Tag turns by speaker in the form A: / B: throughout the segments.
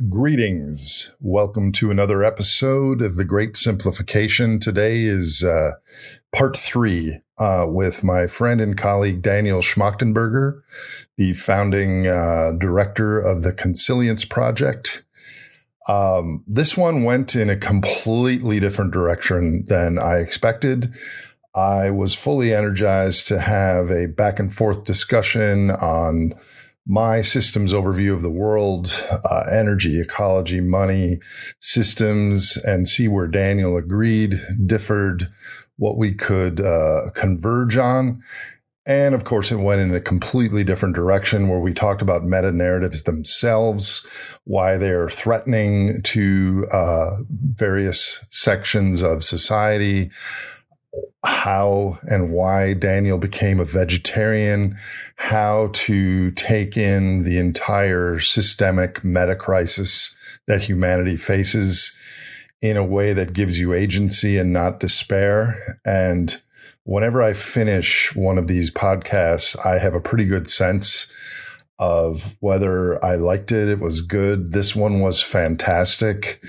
A: Greetings. Welcome to another episode of The Great Simplification. Today is part 3 with my friend and colleague Daniel Schmachtenberger, the founding director of the Consilience Project. This one went in a completely different direction than I expected. I was fully energized to have a back and forth discussion on my systems overview of the world, energy, ecology, money, systems, and see where Daniel agreed, differed, what we could converge on. And of course, it went in a completely different direction where we talked about metanarratives themselves, why they're threatening to various sections of society, how and why Daniel became a vegetarian, how to take in the entire systemic metacrisis that humanity faces in a way that gives you agency and not despair. And whenever I finish one of these podcasts, I have a pretty good sense of whether I liked it. It was good. This one was fantastic.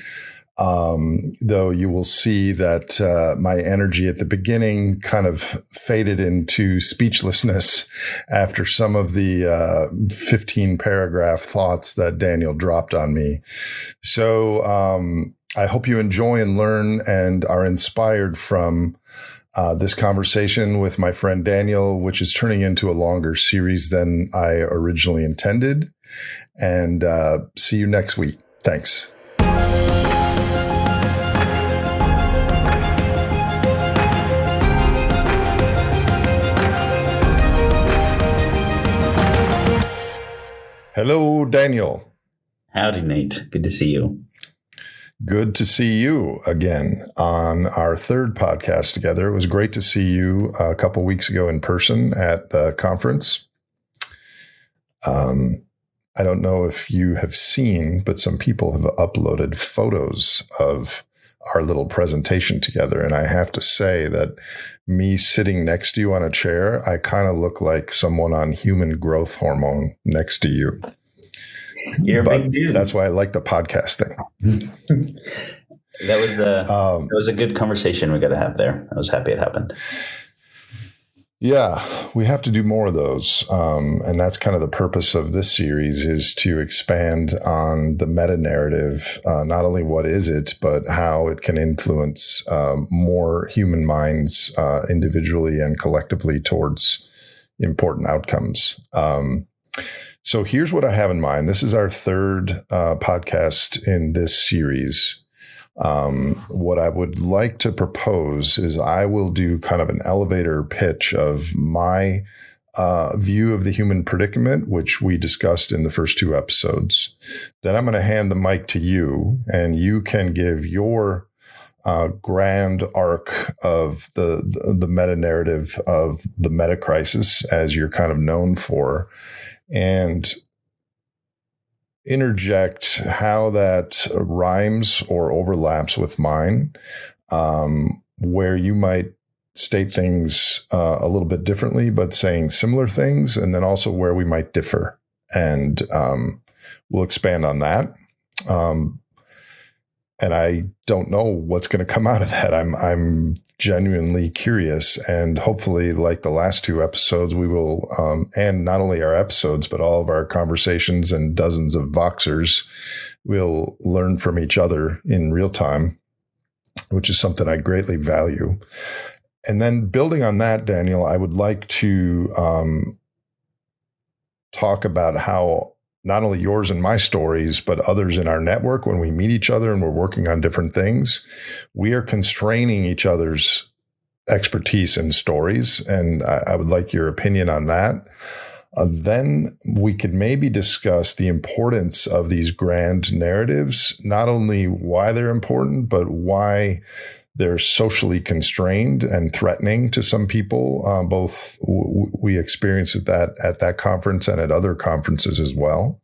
A: Though you will see that my energy at the beginning kind of faded into speechlessness after some of the 15-paragraph thoughts that Daniel dropped on me. So I hope you enjoy and learn and are inspired from this conversation with my friend Daniel, which is turning into a longer series than I originally intended. And see you next week. Thanks. Hello, Daniel.
B: Howdy, Nate. Good to see you.
A: Good to see you again on our third podcast together. It was great to see you a couple weeks ago in person at the conference. I don't know if you have seen, but some people have uploaded photos of our little presentation together. And I have to say that me sitting next to you on a chair, I kind of look like someone on human growth hormone next to you.
B: You're a big dude.
A: That's why I like the podcast thing.
B: That was a good conversation we got to have there. I was happy it happened.
A: Yeah, we have to do more of those. And that's kind of the purpose of this series, is to expand on the meta-narrative, not only what is it, but how it can influence more human minds individually and collectively towards important outcomes. So here's what I have in mind. This is our third podcast in this series. What I would like to propose is I will do kind of an elevator pitch of my view of the human predicament, which we discussed in the first 2 episodes. Then I'm going to hand the mic to you, and you can give your grand arc of the meta-narrative of the metacrisis, as you're kind of known for, and interject how that rhymes or overlaps with mine, where you might state things a little bit differently, but saying similar things, and then also where we might differ. And we'll expand on that. And I don't know what's going to come out of that. I'm genuinely curious, and hopefully, like the last 2 episodes, we will, and not only our episodes, but all of our conversations and dozens of Voxers, will learn from each other in real time, which is something I greatly value. And then building on that, Daniel, I would like to talk about how not only yours and my stories, but others in our network, when we meet each other and we're working on different things, we are constraining each other's expertise and stories. And I would like your opinion on that. Then we could maybe discuss the importance of these grand narratives, not only why they're important, but why they're socially constrained and threatening to some people. Both we experienced at that conference and at other conferences as well.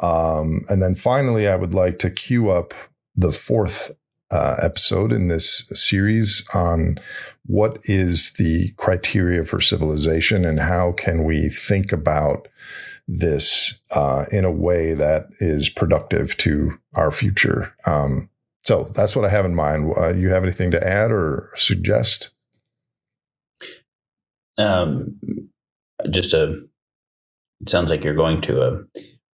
A: And then finally, I would like to queue up the 4th episode in this series on what is the criteria for civilization and how can we think about this in a way that is productive to our future. So that's what I have in mind. You have anything to add or suggest?
B: It sounds like you're going to a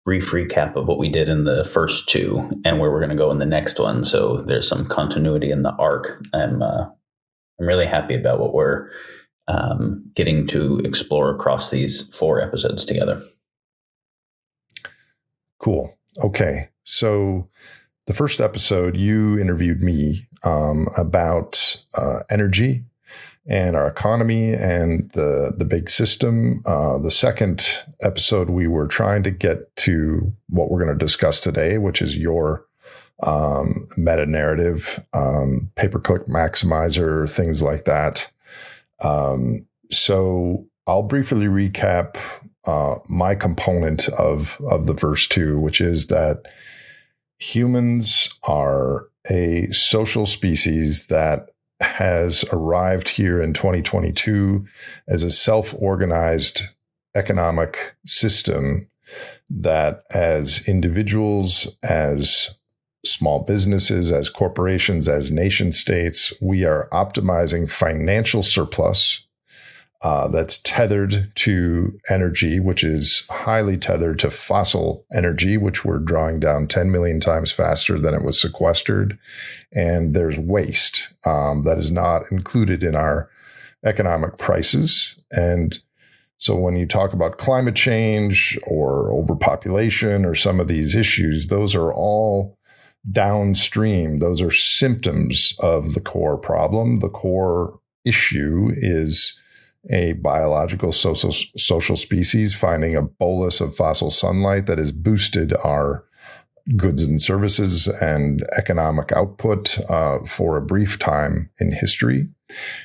B: brief recap of what we did in the first two and where we're going to go in the next one. So there's some continuity in the arc. I'm really happy about what we're getting to explore across these 4 episodes together.
A: Cool. Okay. So the first episode, you interviewed me about energy and our economy and the big system. The second episode, we were trying to get to what we're going to discuss today, which is your meta-narrative, pay-per-click maximizer, things like that. So I'll briefly recap my component of the first 2, which is that humans are a social species that has arrived here in 2022 as a self-organized economic system that, as individuals, as small businesses, as corporations, as nation states, we are optimizing financial surplus that's tethered to energy, which is highly tethered to fossil energy, which we're drawing down 10 million times faster than it was sequestered. And there's waste that is not included in our economic prices. And so when you talk about climate change or overpopulation or some of these issues, those are all downstream. Those are symptoms of the core problem. The core issue is a biological social species finding a bolus of fossil sunlight that has boosted our goods and services and economic output for a brief time in history.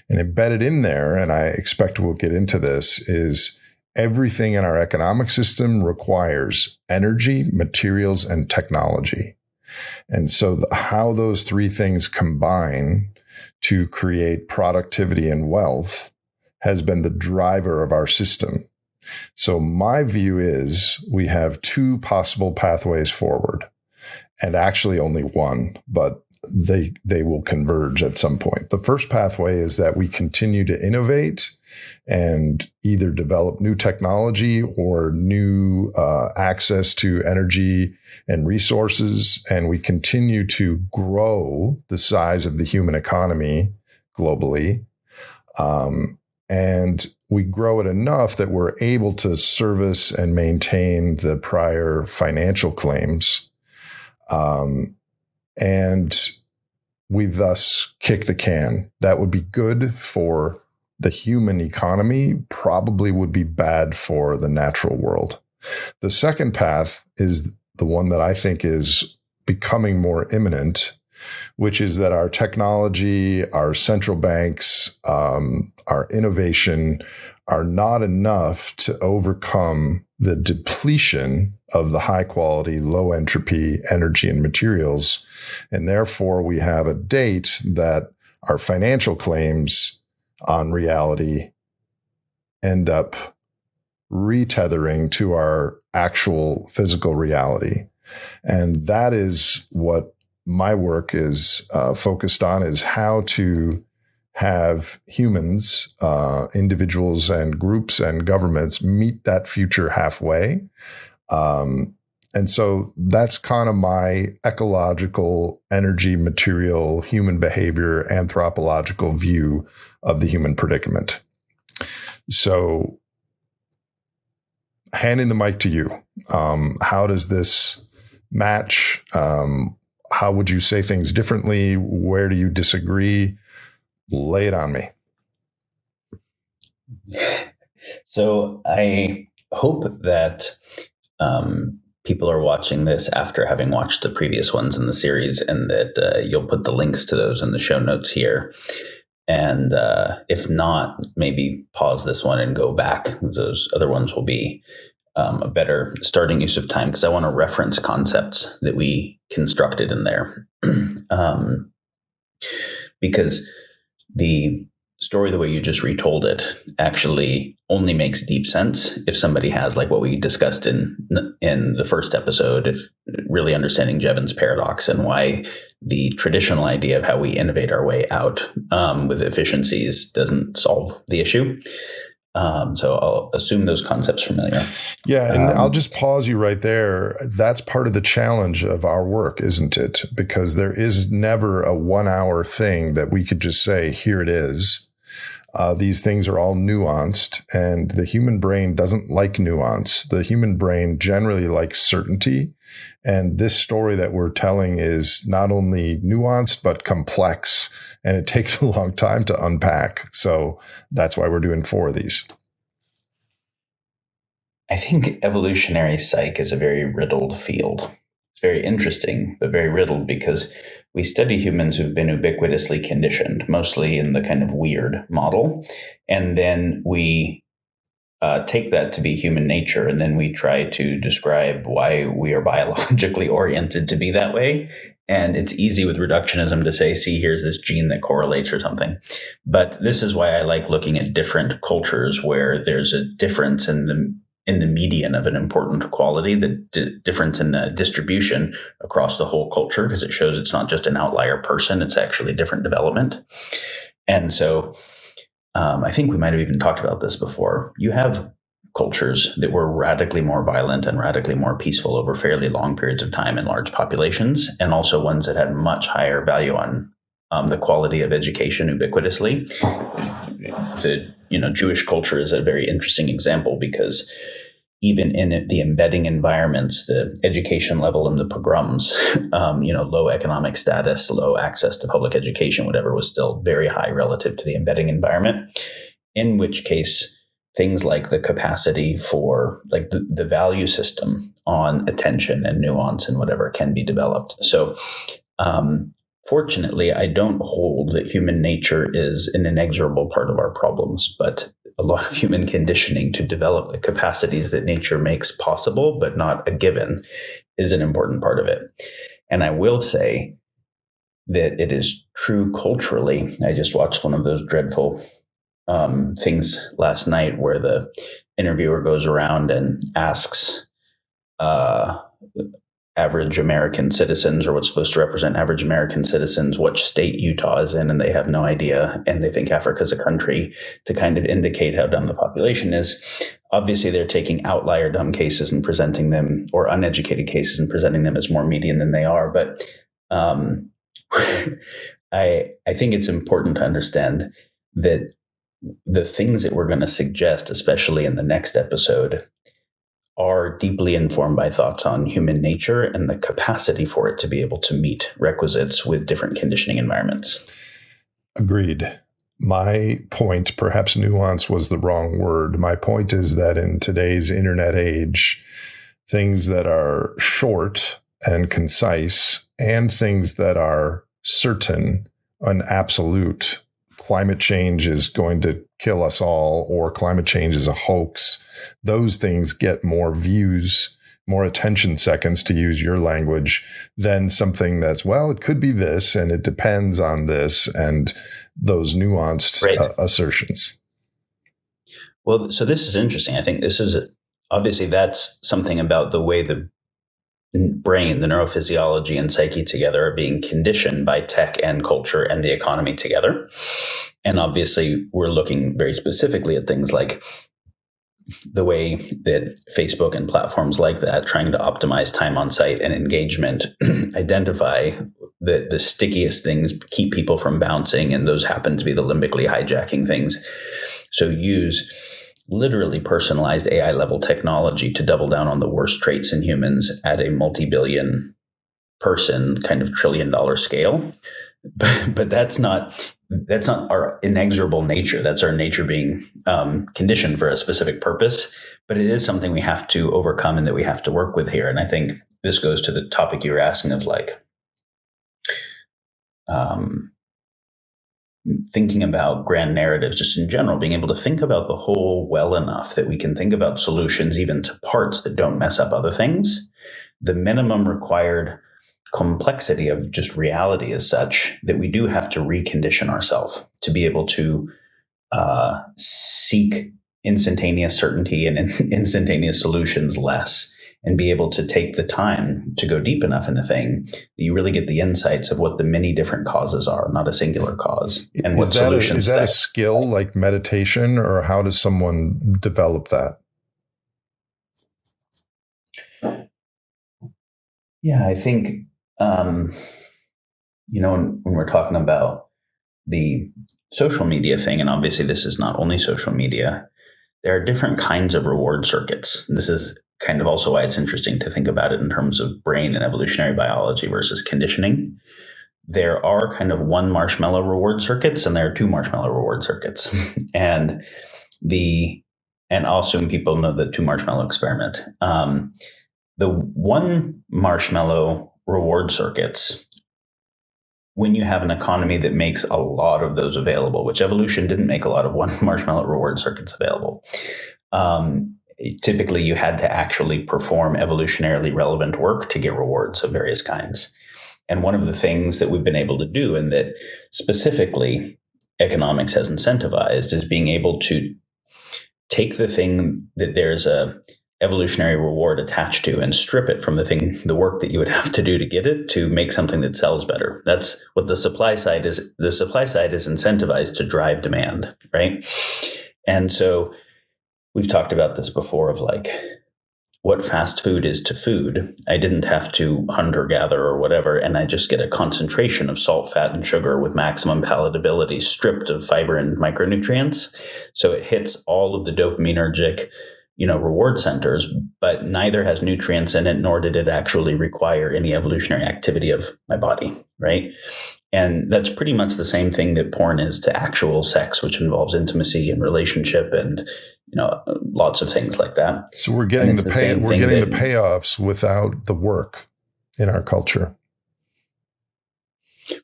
A: And embedded in there, and I expect we'll get into this, is everything in our economic system requires energy, materials, and technology. And so how those 3 things combine to create productivity and wealth has been the driver of our system. So my view is we have 2 possible pathways forward, and actually only one, but they will converge at some point. The first pathway is that we continue to innovate and either develop new technology or new access to energy and resources, and we continue to grow the size of the human economy globally. And we grow it enough that we're able to service and maintain the prior financial claims. And we thus kick the can. That would be good for the human economy, probably would be bad for the natural world. The second path is the one that I think is becoming more imminent, which is that our technology, our central banks, our innovation are not enough to overcome the depletion of the high quality, low entropy energy and materials. And therefore, we have a date that our financial claims on reality end up retethering to our actual physical reality. And that is what my work is focused on, is how to have humans, individuals and groups and governments meet that future halfway. And so that's kind of my ecological, energy, material, human behavior, anthropological view of the human predicament. So handing the mic to you. How does this match? How would you say things differently? Where do you disagree? Lay it on me.
B: So I hope that people are watching this after having watched the previous ones in the series, and that you'll put the links to those in the show notes here. And if not, maybe pause this one and go back. Those other ones will be a better starting use of time, because I want to reference concepts that we constructed in there. Because the story, the way you just retold it, actually only makes deep sense if somebody has, like what we discussed in the first episode, if really understanding Jevons paradox and why the traditional idea of how we innovate our way out with efficiencies doesn't solve the issue. So I'll assume those concepts familiar.
A: Yeah, and I'll just pause you right there. That's part of the challenge of our work, isn't it? Because there is never a 1 hour thing that we could just say, here it is. These things are all nuanced, and the human brain doesn't like nuance. The human brain generally likes certainty. And this story that we're telling is not only nuanced, but complex, and it takes a long time to unpack. So that's why we're doing 4 of these.
B: I think evolutionary psych is a very riddled field. It's very interesting, but very riddled, because we study humans who've been ubiquitously conditioned, mostly in the kind of weird model. And then we take that to be human nature, and then we try to describe why we are biologically oriented to be that way. And it's easy with reductionism to say, see, here's this gene that correlates or something. But this is why I like looking at different cultures where there's a difference in the median of an important quality, the difference in the distribution across the whole culture, because it shows it's not just an outlier person, it's actually different development. And so I think we might have even talked about this before. You have cultures that were radically more violent and radically more peaceful over fairly long periods of time in large populations, and also ones that had much higher value on the quality of education ubiquitously. The Jewish culture is a very interesting example, because even in the embedding environments, the education level in the pogroms, low economic status, low access to public education, whatever, was still very high relative to the embedding environment, in which case things like the capacity for like the value system on attention and nuance and whatever can be developed. So fortunately, I don't hold that human nature is an inexorable part of our problems, but a lot of human conditioning to develop the capacities that nature makes possible, but not a given, is an important part of it. And I will say that it is true culturally. I just watched one of those dreadful things last night where the interviewer goes around and asks average American citizens, or what's supposed to represent average American citizens, which state Utah is in, and they have no idea, and they think Africa is a country, to kind of indicate how dumb the population is. Obviously, they're taking outlier dumb cases and presenting them, or uneducated cases and presenting them as more median than they are. But I think it's important to understand that the things that we're going to suggest, especially in the next episode, are deeply informed by thoughts on human nature and the capacity for it to be able to meet requisites with different conditioning environments.
A: Agreed. My point, perhaps nuance was the wrong word. My point is that in today's internet age, things that are short and concise and things that are certain and absolute, climate change is going to kill us all, or climate change is a hoax, those things get more views, more attention seconds, to use your language, than something that's, well, it could be this, and it depends on this, and those nuanced assertions.
B: Well, so this is interesting. I think this is obviously that's something about the way the brain, the neurophysiology and psyche together are being conditioned by tech and culture and the economy together. And obviously, we're looking very specifically at things like the way that Facebook and platforms like that, trying to optimize time on site and engagement, identify the stickiest things, keep people from bouncing, and those happen to be the limbically hijacking things. So use literally personalized AI level technology to double down on the worst traits in humans at a multi-billion person kind of $1 trillion scale. But that's not our inexorable nature. That's our nature being conditioned for a specific purpose. But it is something we have to overcome and that we have to work with here. And I think this goes to the topic you were asking of like thinking about grand narratives just in general, being able to think about the whole well enough that we can think about solutions even to parts that don't mess up other things. The minimum required complexity of just reality is such that we do have to recondition ourselves to be able to seek instantaneous certainty and instantaneous solutions less, and be able to take the time to go deep enough in a thing that you really get the insights of what the many different causes are, not a singular cause, and what solutions.
A: Is that a skill like meditation, or how does someone develop that?
B: Yeah, I think, when we're talking about the social media thing, and obviously this is not only social media, there are different kinds of reward circuits. This is kind of also why it's interesting to think about it in terms of brain and evolutionary biology versus conditioning. There are kind of one marshmallow reward circuits, and there are two marshmallow reward circuits. and I'll assume people know the two marshmallow experiment. The one marshmallow reward circuits, when you have an economy that makes a lot of those available, which evolution didn't make a lot of one marshmallow reward circuits available. Typically, you had to actually perform evolutionarily relevant work to get rewards of various kinds. And one of the things that we've been able to do, and that specifically economics has incentivized, is being able to take the thing that there's a evolutionary reward attached to and strip it from the work that you would have to do to get it, to make something that sells better. That's what the supply side is. The supply side is incentivized to drive demand, right? And so we've talked about this before of like what fast food is to food. I didn't have to hunt or gather or whatever, and I just get a concentration of salt, fat, and sugar with maximum palatability, stripped of fiber and micronutrients. So it hits all of the dopaminergic reward centers, but neither has nutrients in it, nor did it actually require any evolutionary activity of my body, right? And that's pretty much the same thing that porn is to actual sex, which involves intimacy and relationship and lots of things like that.
A: So we're getting the payoffs without the work in our culture.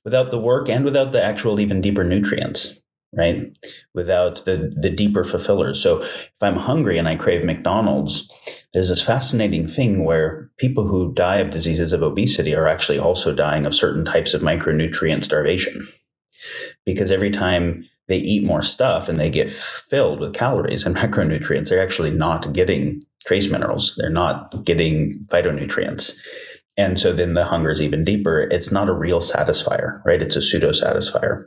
B: Without the work and without the actual even deeper nutrients. Right? Without the deeper fulfillers. So if I'm hungry and I crave McDonald's, there's this fascinating thing where people who die of diseases of obesity are actually also dying of certain types of micronutrient starvation. Because every time they eat more stuff and they get filled with calories and macronutrients, they're actually not getting trace minerals. They're not getting phytonutrients. And so then the hunger is even deeper. It's not a real satisfier, right? It's a pseudo satisfier.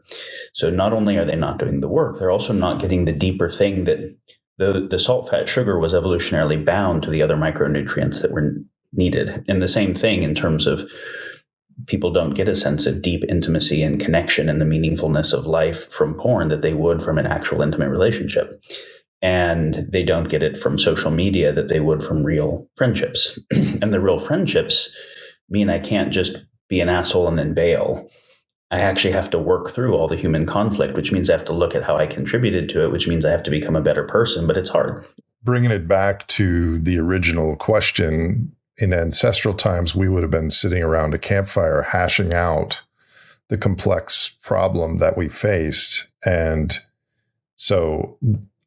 B: So not only are they not doing the work, they're also not getting the deeper thing that the salt, fat, sugar was evolutionarily bound to the other micronutrients that were needed. And the same thing in terms of people don't get a sense of deep intimacy and connection and the meaningfulness of life from porn that they would from an actual intimate relationship. And they don't get it from social media that they would from real friendships. And the real friendships mean I can't just be an asshole and then bail. I actually have to work through all the human conflict, which means I have to look at how I contributed to it, which means I have to become a better person, but it's hard.
A: Bringing it back to the original question, in ancestral times, we would have been sitting around a campfire hashing out the complex problem that we faced. And so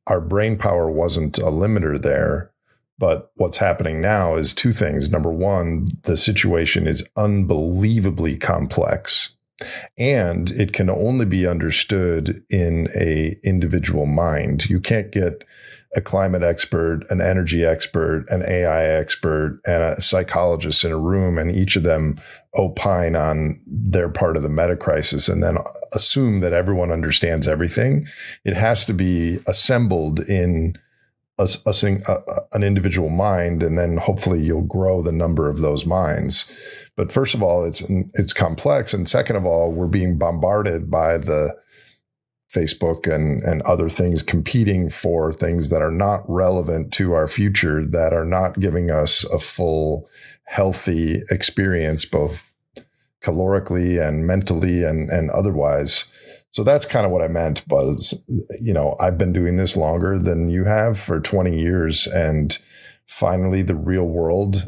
A: our brain power wasn't a limiter there. But what's happening now is two things. Number one, the situation is unbelievably complex, and it can only be understood in a individual mind. You can't get a climate expert, an energy expert, an AI expert, and a psychologist in a room, and each of them opine on their part of the metacrisis and then assume that everyone understands everything. It has to be assembled in an individual mind, and then hopefully you'll grow the number of those minds. But first of all, it's complex, and second of all, we're being bombarded by the Facebook and other things competing for things that are not relevant to our future, that are not giving us a full, healthy experience, both calorically and mentally and otherwise. So that's kind of what I meant was, I've been doing this longer than you have for 20 years. And finally, the real world,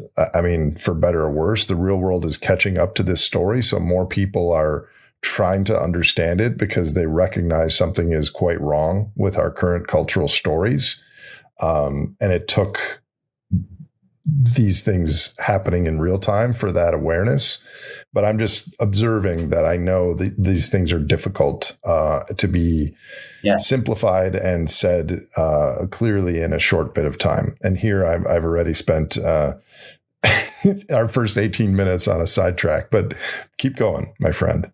A: for better or worse, the real world is catching up to this story. So more people are trying to understand it because they recognize something is quite wrong with our current cultural stories. And it took these things happening in real time for that awareness. But I'm just observing that I know these things are difficult to be simplified and said clearly in a short bit of time. And here I've already spent our first 18 minutes on a sidetrack, but keep going, my friend.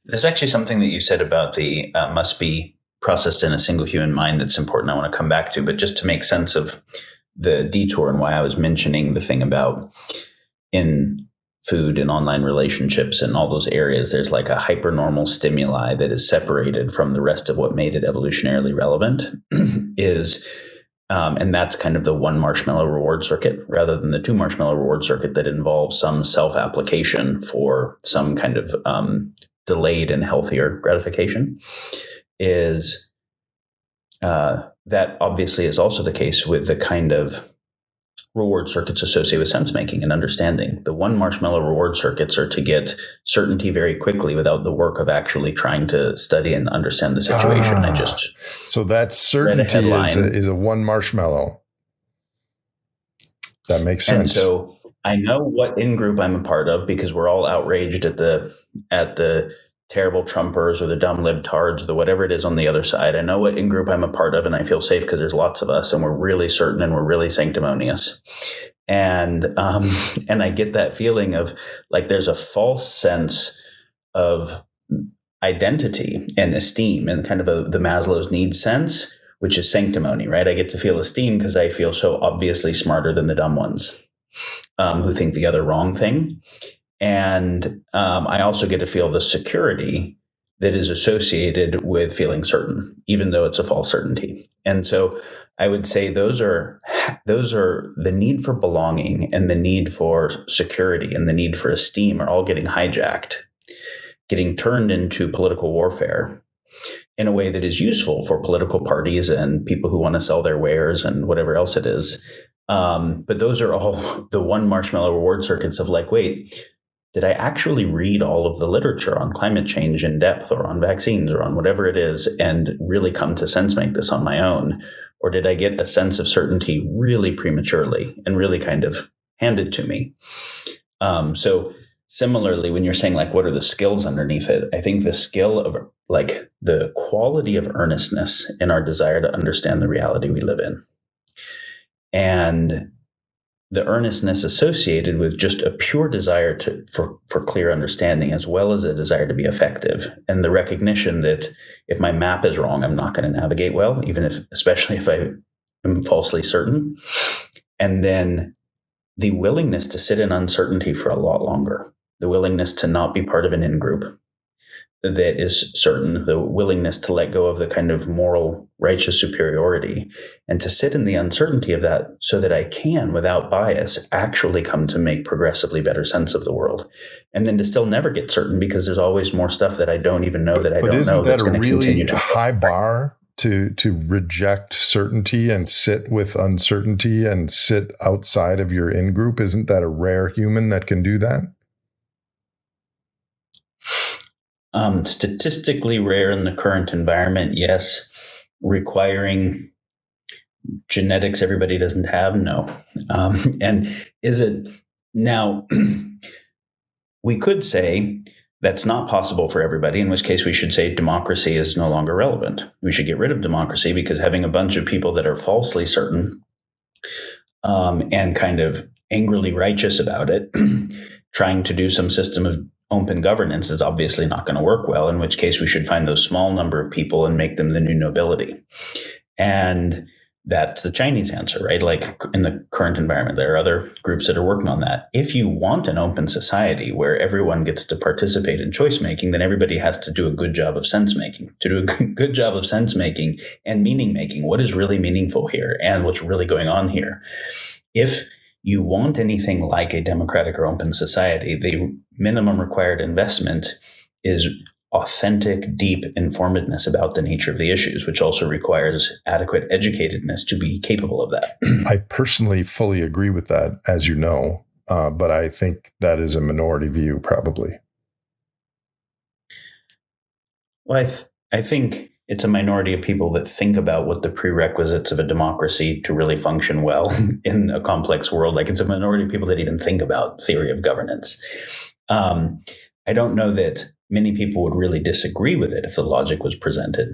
B: There's actually something that you said about the must be processed in a single human mind that's important I want to come back to, but just to make sense of the detour and why I was mentioning the thing about in food and online relationships and all those areas, there's like a hypernormal stimuli that is separated from the rest of what made it evolutionarily relevant and that's kind of the one marshmallow reward circuit rather than the two marshmallow reward circuit that involves some self-application for some kind of delayed and healthier gratification is that obviously is also the case with the kind of reward circuits associated with sense making and understanding. The one marshmallow reward circuits are to get certainty very quickly without the work of actually trying to study and understand the situation.
A: So that certainty is a one marshmallow. That makes sense.
B: And so I know what in-group I'm a part of because we're all outraged at the terrible Trumpers or the dumb libtards or the whatever it is on the other side. I know what in-group I'm a part of, and I feel safe because there's lots of us, and we're really certain and we're really sanctimonious. And I get that feeling of like there's a false sense of identity and esteem and kind of the Maslow's needs sense, which is sanctimony, right? I get to feel esteem because I feel so obviously smarter than the dumb ones who think the other wrong thing. And I also get to feel the security that is associated with feeling certain, even though it's a false certainty. And so I would say those are the need for belonging and the need for security and the need for esteem are all getting hijacked, getting turned into political warfare in a way that is useful for political parties and people who want to sell their wares and whatever else it is. But those are all the one marshmallow reward circuits of like, wait, did I actually read all of the literature on climate change in depth or on vaccines or on whatever it is and really come to sense make this on my own? Or did I get a sense of certainty really prematurely and really kind of handed to me? So similarly, when you're saying like, what are the skills underneath it? I think the skill of like the quality of earnestness in our desire to understand the reality we live in. And the earnestness associated with just a pure desire for clear understanding, as well as a desire to be effective, and the recognition that if my map is wrong, I'm not going to navigate well, especially if I am falsely certain. And then the willingness to sit in uncertainty for a lot longer, the willingness to not be part of an in-group that is certain, the willingness to let go of the kind of moral righteous superiority and to sit in the uncertainty of that so that I can, without bias, actually come to make progressively better sense of the world. And then to still never get certain because there's always more stuff that I don't even know that I don't know that's going to continue to.
A: But isn't that a really high bar to reject certainty and sit with uncertainty and sit outside of your in-group? Isn't that a rare human that can do that?
B: Statistically rare in the current environment, yes. Requiring genetics everybody doesn't have, no. And is it now? We could say that's not possible for everybody, in which case we should say democracy is no longer relevant. We should get rid of democracy because having a bunch of people that are falsely certain and kind of angrily righteous about it, trying to do some system of open governance is obviously not going to work well, in which case we should find those small number of people and make them the new nobility. And that's the Chinese answer, right? Like in the current environment, there are other groups that are working on that. If you want an open society where everyone gets to participate in choice making, then everybody has to do a good job of sense making. To do a good job of sense making and meaning making, what is really meaningful here and what's really going on here? If you want anything like a democratic or open society, the minimum required investment is authentic, deep informedness about the nature of the issues, which also requires adequate educatedness to be capable of that.
A: I personally fully agree with that, as you know, but I think that is a minority view, probably.
B: Well, I think it's a minority of people that think about what the prerequisites of a democracy to really function well in a complex world. Like, it's a minority of people that even think about theory of governance. I don't know that many people would really disagree with it if the logic was presented.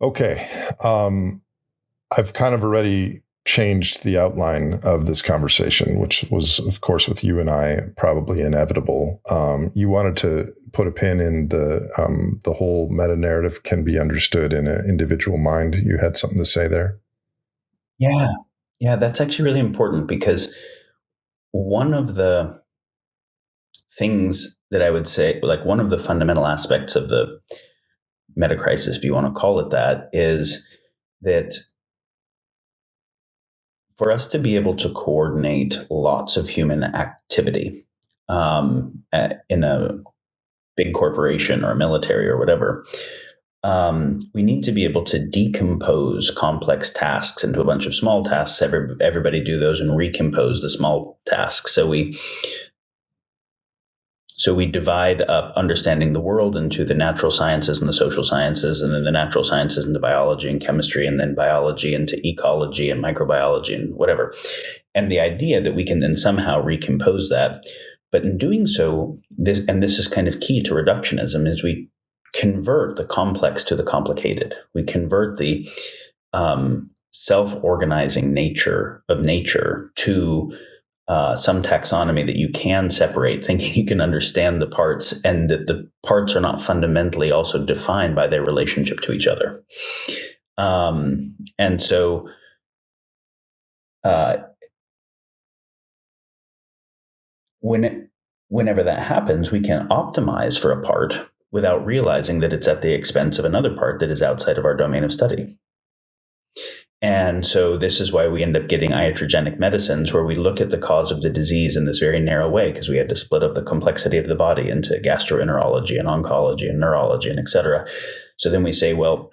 A: Okay. I've kind of already changed the outline of this conversation, which was, of course, with you and I, probably inevitable. You wanted to put a pin in the whole meta-narrative can be understood in an individual mind. You had something to say there?
B: Yeah. Yeah, that's actually really important, because one of the things that I would say, like, one of the fundamental aspects of the metacrisis, if you want to call it that, is that for us to be able to coordinate lots of human activity in a big corporation or a military or whatever, we need to be able to decompose complex tasks into a bunch of small tasks. Everybody do those and recompose the small tasks. So we divide up understanding the world into the natural sciences and the social sciences, and then the natural sciences into biology and chemistry, and then biology into ecology and microbiology and whatever. And the idea that we can then somehow recompose that. But in doing so, this is kind of key to reductionism, is we convert the complex to the complicated. We convert the self-organizing nature of nature to some taxonomy that you can separate, thinking you can understand the parts, and that the parts are not fundamentally also defined by their relationship to each other. And so whenever that happens, we can optimize for a part without realizing that it's at the expense of another part that is outside of our domain of study. And so this is why we end up getting iatrogenic medicines, where we look at the cause of the disease in this very narrow way, because we had to split up the complexity of the body into gastroenterology and oncology and neurology and et cetera. So then we say, well,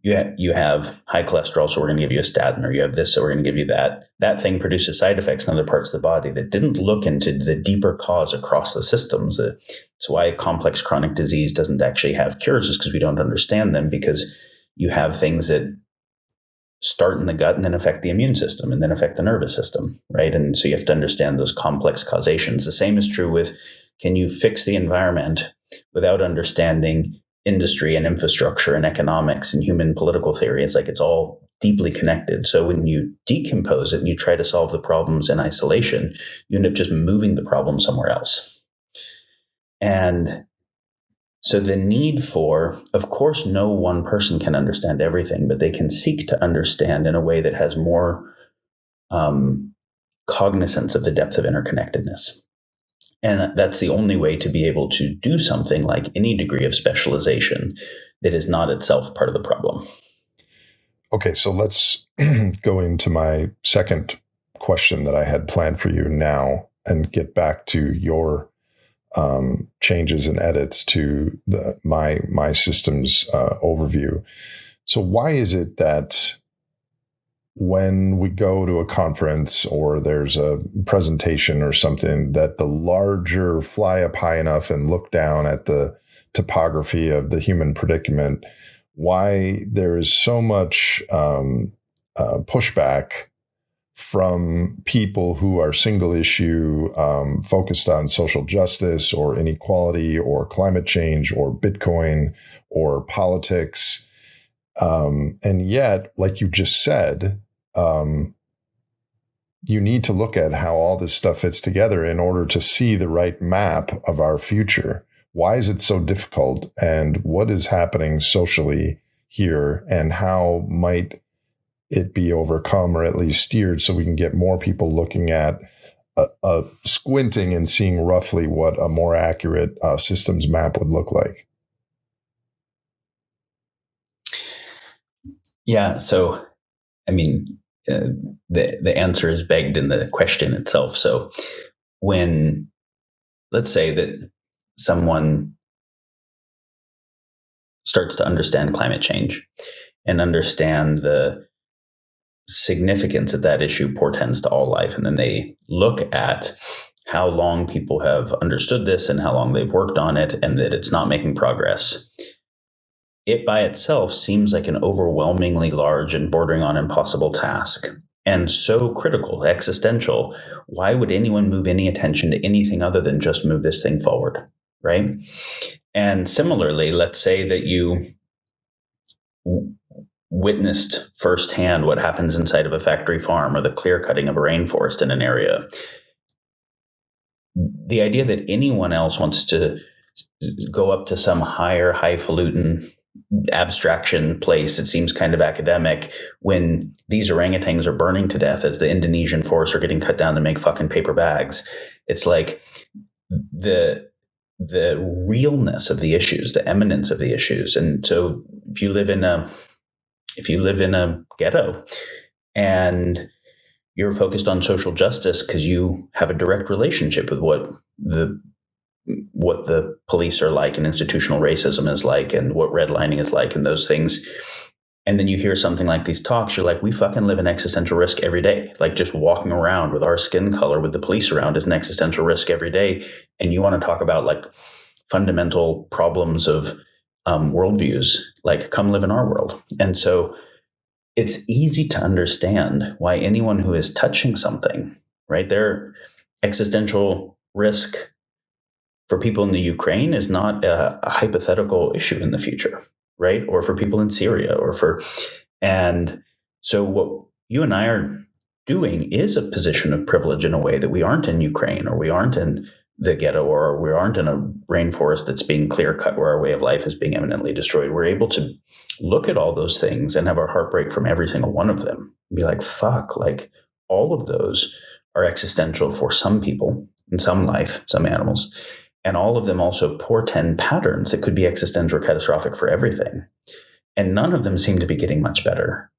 B: you have high cholesterol, so we're going to give you a statin, or you have this, so we're going to give you that. That thing produces side effects in other parts of the body that didn't look into the deeper cause across the systems. It's why complex chronic disease doesn't actually have cures, is because we don't understand them, because you have things that start in the gut and then affect the immune system and then affect the nervous system, right? And so you have to understand those complex causations. The same is true with, can you fix the environment without understanding industry and infrastructure and economics and human political theory? It's like, it's all deeply connected. So when you decompose it and you try to solve the problems in isolation, you end up just moving the problem somewhere else. And so the need for, of course, no one person can understand everything, but they can seek to understand in a way that has more cognizance of the depth of interconnectedness. And that's the only way to be able to do something like any degree of specialization that is not itself part of the problem.
A: Okay, so let's go into my second question that I had planned for you now, and get back to your changes and edits to my system's overview. So why is it that when we go to a conference or there's a presentation or something, that the larger fly up high enough and look down at the topography of the human predicament, why there is so much pushback from people who are single issue, focused on social justice or inequality or climate change or Bitcoin or politics. And yet, like you just said, you need to look at how all this stuff fits together in order to see the right map of our future. Why is it so difficult? And what is happening socially here? And how might it be overcome, or at least steered, so we can get more people looking at squinting and seeing roughly what a more accurate systems map would look like?
B: Yeah. So, I mean, the answer is begged in the question itself. So when, let's say that someone starts to understand climate change and understand the significance that that issue portends to all life, and then they look at how long people have understood this and how long they've worked on it, and that it's not making progress, it by itself seems like an overwhelmingly large and bordering on impossible task. And so critical, existential. Why would anyone move any attention to anything other than just move this thing forward, right? And similarly, let's say that you witnessed firsthand what happens inside of a factory farm or the clear cutting of a rainforest in an area. The idea that anyone else wants to go up to some higher, highfalutin abstraction place, it seems kind of academic, when these orangutans are burning to death as the Indonesian forests are getting cut down to make fucking paper bags. It's like the realness of the issues, the eminence of the issues. And so if you live in a ghetto and you're focused on social justice because you have a direct relationship with what the police are like and institutional racism is like and what redlining is like and those things. And then you hear something like these talks, you're like, we fucking live in existential risk every day. Like just walking around with our skin color with the police around is an existential risk every day. And you want to talk about like fundamental problems of worldviews, like come live in our world. And so it's easy to understand why anyone who is touching something, right, their existential risk for people in the Ukraine is not a hypothetical issue in the future, right? Or for people in Syria and so what you and I are doing is a position of privilege in a way that we aren't in Ukraine, or we aren't in the ghetto, or we aren't in a rainforest that's being clear cut where our way of life is being eminently destroyed. We're able to look at all those things and have our heart break from every single one of them and be like, fuck, like all of those are existential for some people in some life, some animals. And all of them also portend patterns that could be existential or catastrophic for everything. And none of them seem to be getting much better.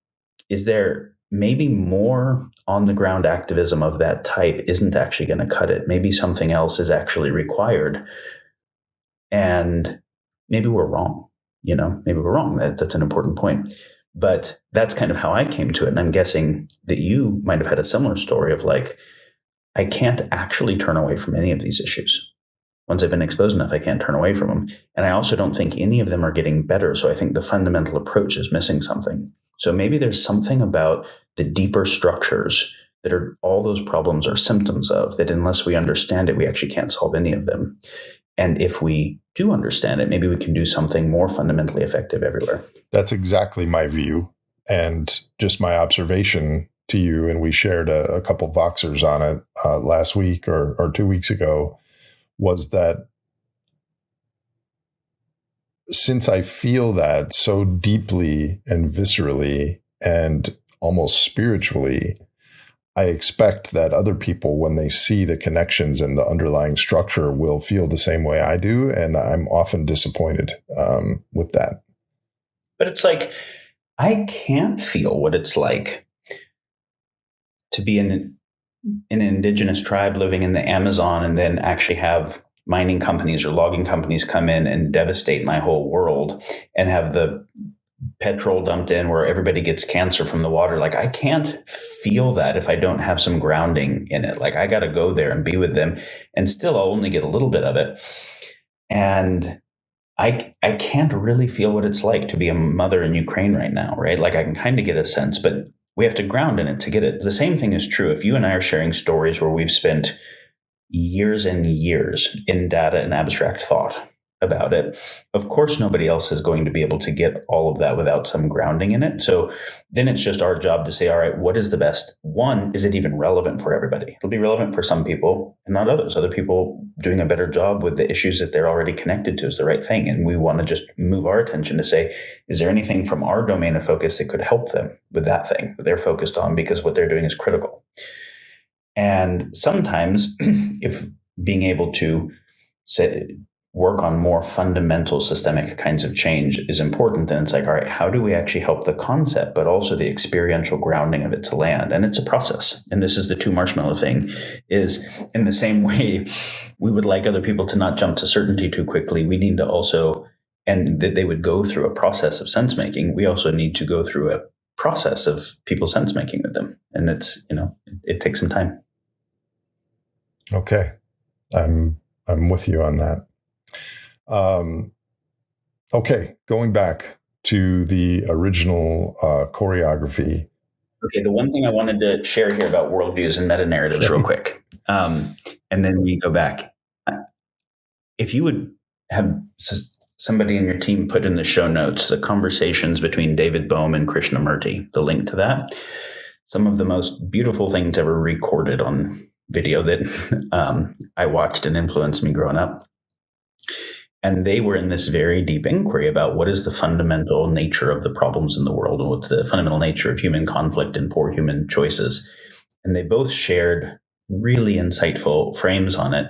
B: Is there maybe more on the ground activism of that type isn't actually going to cut it? Maybe something else is actually required. And maybe we're wrong. Maybe we're wrong. That's an important point. But that's kind of how I came to it. And I'm guessing that you might have had a similar story of like, I can't actually turn away from any of these issues. Once I've been exposed enough, I can't turn away from them. And I also don't think any of them are getting better. So I think the fundamental approach is missing something. So maybe there's something about the deeper structures that are all those problems are symptoms of, that unless we understand it, we actually can't solve any of them. And if we do understand it, maybe we can do something more fundamentally effective everywhere.
A: That's exactly my view. And just my observation to you, and we shared a couple Voxers on it last week or 2 weeks ago, was that since I feel that so deeply and viscerally and almost spiritually, I expect that other people, when they see the connections and the underlying structure, will feel the same way I do. And I'm often disappointed with that.
B: But it's like, I can't feel what it's like to be in an indigenous tribe living in the Amazon and then actually have mining companies or logging companies come in and devastate my whole world and have the petrol dumped in where everybody gets cancer from the water. Like, I can't feel that if I don't have some grounding in it. Like, I got to go there and be with them, and still I'll only get a little bit of it. And I can't really feel what it's like to be a mother in Ukraine right now, right? Like, I can kind of get a sense, but we have to ground in it to get it. The same thing is true if you and I are sharing stories where we've spent years and years in data and abstract thought about it. Of course, nobody else is going to be able to get all of that without some grounding in it. So then it's just our job to say, all right, what is the best? One, is it even relevant for everybody? It'll be relevant for some people and not others. Other people doing a better job with the issues that they're already connected to is the right thing. And we want to just move our attention to say, is there anything from our domain of focus that could help them with that thing that they're focused on, because what they're doing is critical. And sometimes if being able to work on more fundamental systemic kinds of change is important, then it's like, all right, how do we actually help the concept, but also the experiential grounding of it to land? And it's a process. And this is the two marshmallow thing, is in the same way we would like other people to not jump to certainty too quickly. We need to also, and that they would go through a process of sense making. We also need to go through a process of people sense making with them. And it's, it takes some time.
A: Okay. I'm with you on that. Okay, going back to the original choreography.
B: Okay, the one thing I wanted to share here about worldviews and meta-narratives real quick, and then we go back. If you would have somebody in your team put in the show notes the conversations between David Bohm and Krishnamurti, the link to that, some of the most beautiful things ever recorded on video that I watched and influenced me growing up. And they were in this very deep inquiry about what is the fundamental nature of the problems in the world and what's the fundamental nature of human conflict and poor human choices. And they both shared really insightful frames on it.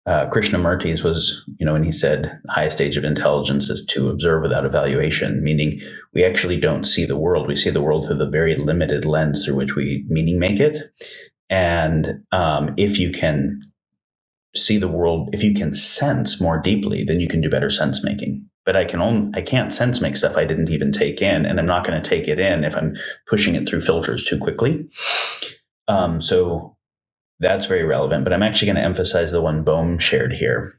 B: Krishnamurti's was, when he said the highest stage of intelligence is to observe without evaluation, meaning we actually don't see the world. We see the world through the very limited lens through which we meaning make it. And if you can see the world, if you can sense more deeply, then you can do better sense making. But I can't sense make stuff I didn't even take in, and I'm not going to take it in if I'm pushing it through filters too quickly. So that's very relevant, but I'm actually going to emphasize the one Bohm shared here.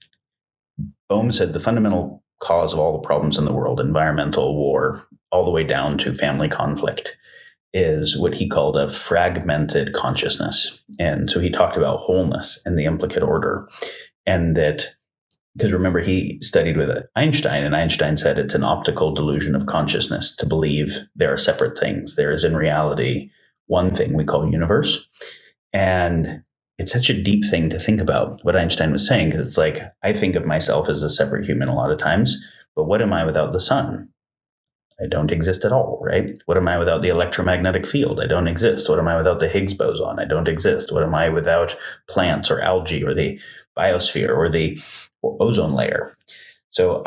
B: Bohm said the fundamental cause of all the problems in the world, environmental, war, all the way down to family conflict, is what he called a fragmented consciousness. And so he talked about wholeness in the implicate order. And that, because remember, he studied with Einstein, and Einstein said it's an optical delusion of consciousness to believe there are separate things. There is in reality one thing we call universe. And it's such a deep thing to think about what Einstein was saying, because it's like, I think of myself as a separate human a lot of times, but what am I without the sun? I don't exist at all, right? What am I without the electromagnetic field? I don't exist. What am I without the Higgs boson? I don't exist. What am I without plants or algae or the biosphere or the ozone layer? So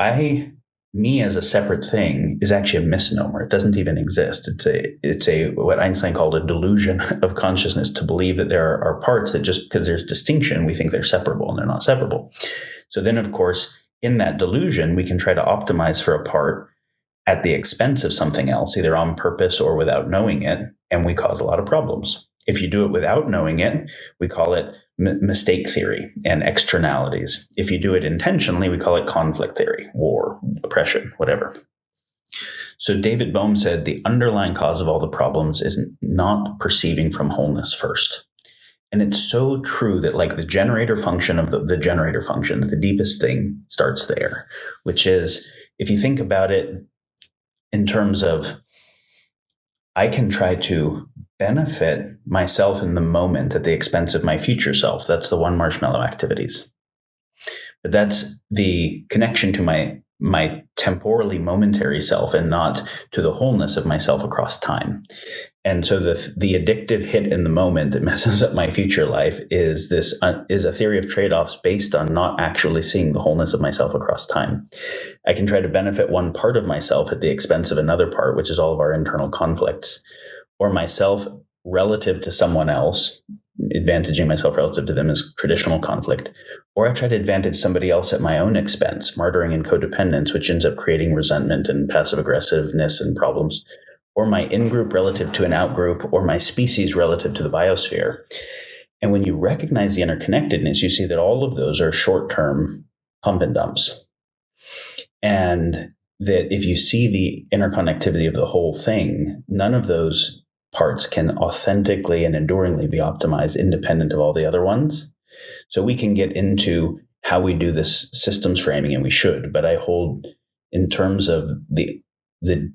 B: me as a separate thing is actually a misnomer. It doesn't even exist. It's a what Einstein called a delusion of consciousness, to believe that there are parts that just because there's distinction, we think they're separable, and they're not separable. So then, of course, in that delusion, we can try to optimize for a part at the expense of something else, either on purpose or without knowing it, and we cause a lot of problems. If you do it without knowing it, we call it mistake theory and externalities. If you do it intentionally, we call it conflict theory, war, oppression, whatever. So David Bohm said the underlying cause of all the problems is not perceiving from wholeness first. And it's so true that, like, the generator function of the generator function, the deepest thing starts there, which is, if you think about it in terms of, I can try to benefit myself in the moment at the expense of my future self. That's the one Marshmallow activities. But that's the connection to my temporally momentary self, and not to the wholeness of myself across time. And so the addictive hit in the moment that messes up my future life is a theory of trade-offs based on not actually seeing the wholeness of myself across time. I can try to benefit one part of myself at the expense of another part, which is all of our internal conflicts, or myself relative to someone else, advantaging myself relative to them is traditional conflict. Or I try to advantage somebody else at my own expense, martyring and codependence, which ends up creating resentment and passive aggressiveness and problems. Or my in-group relative to an out-group, or my species relative to the biosphere. And when you recognize the interconnectedness, you see that all of those are short-term pump and dumps. And that if you see the interconnectivity of the whole thing, none of those parts can authentically and enduringly be optimized independent of all the other ones. So we can get into how we do this systems framing, and we should, but I hold, in terms of the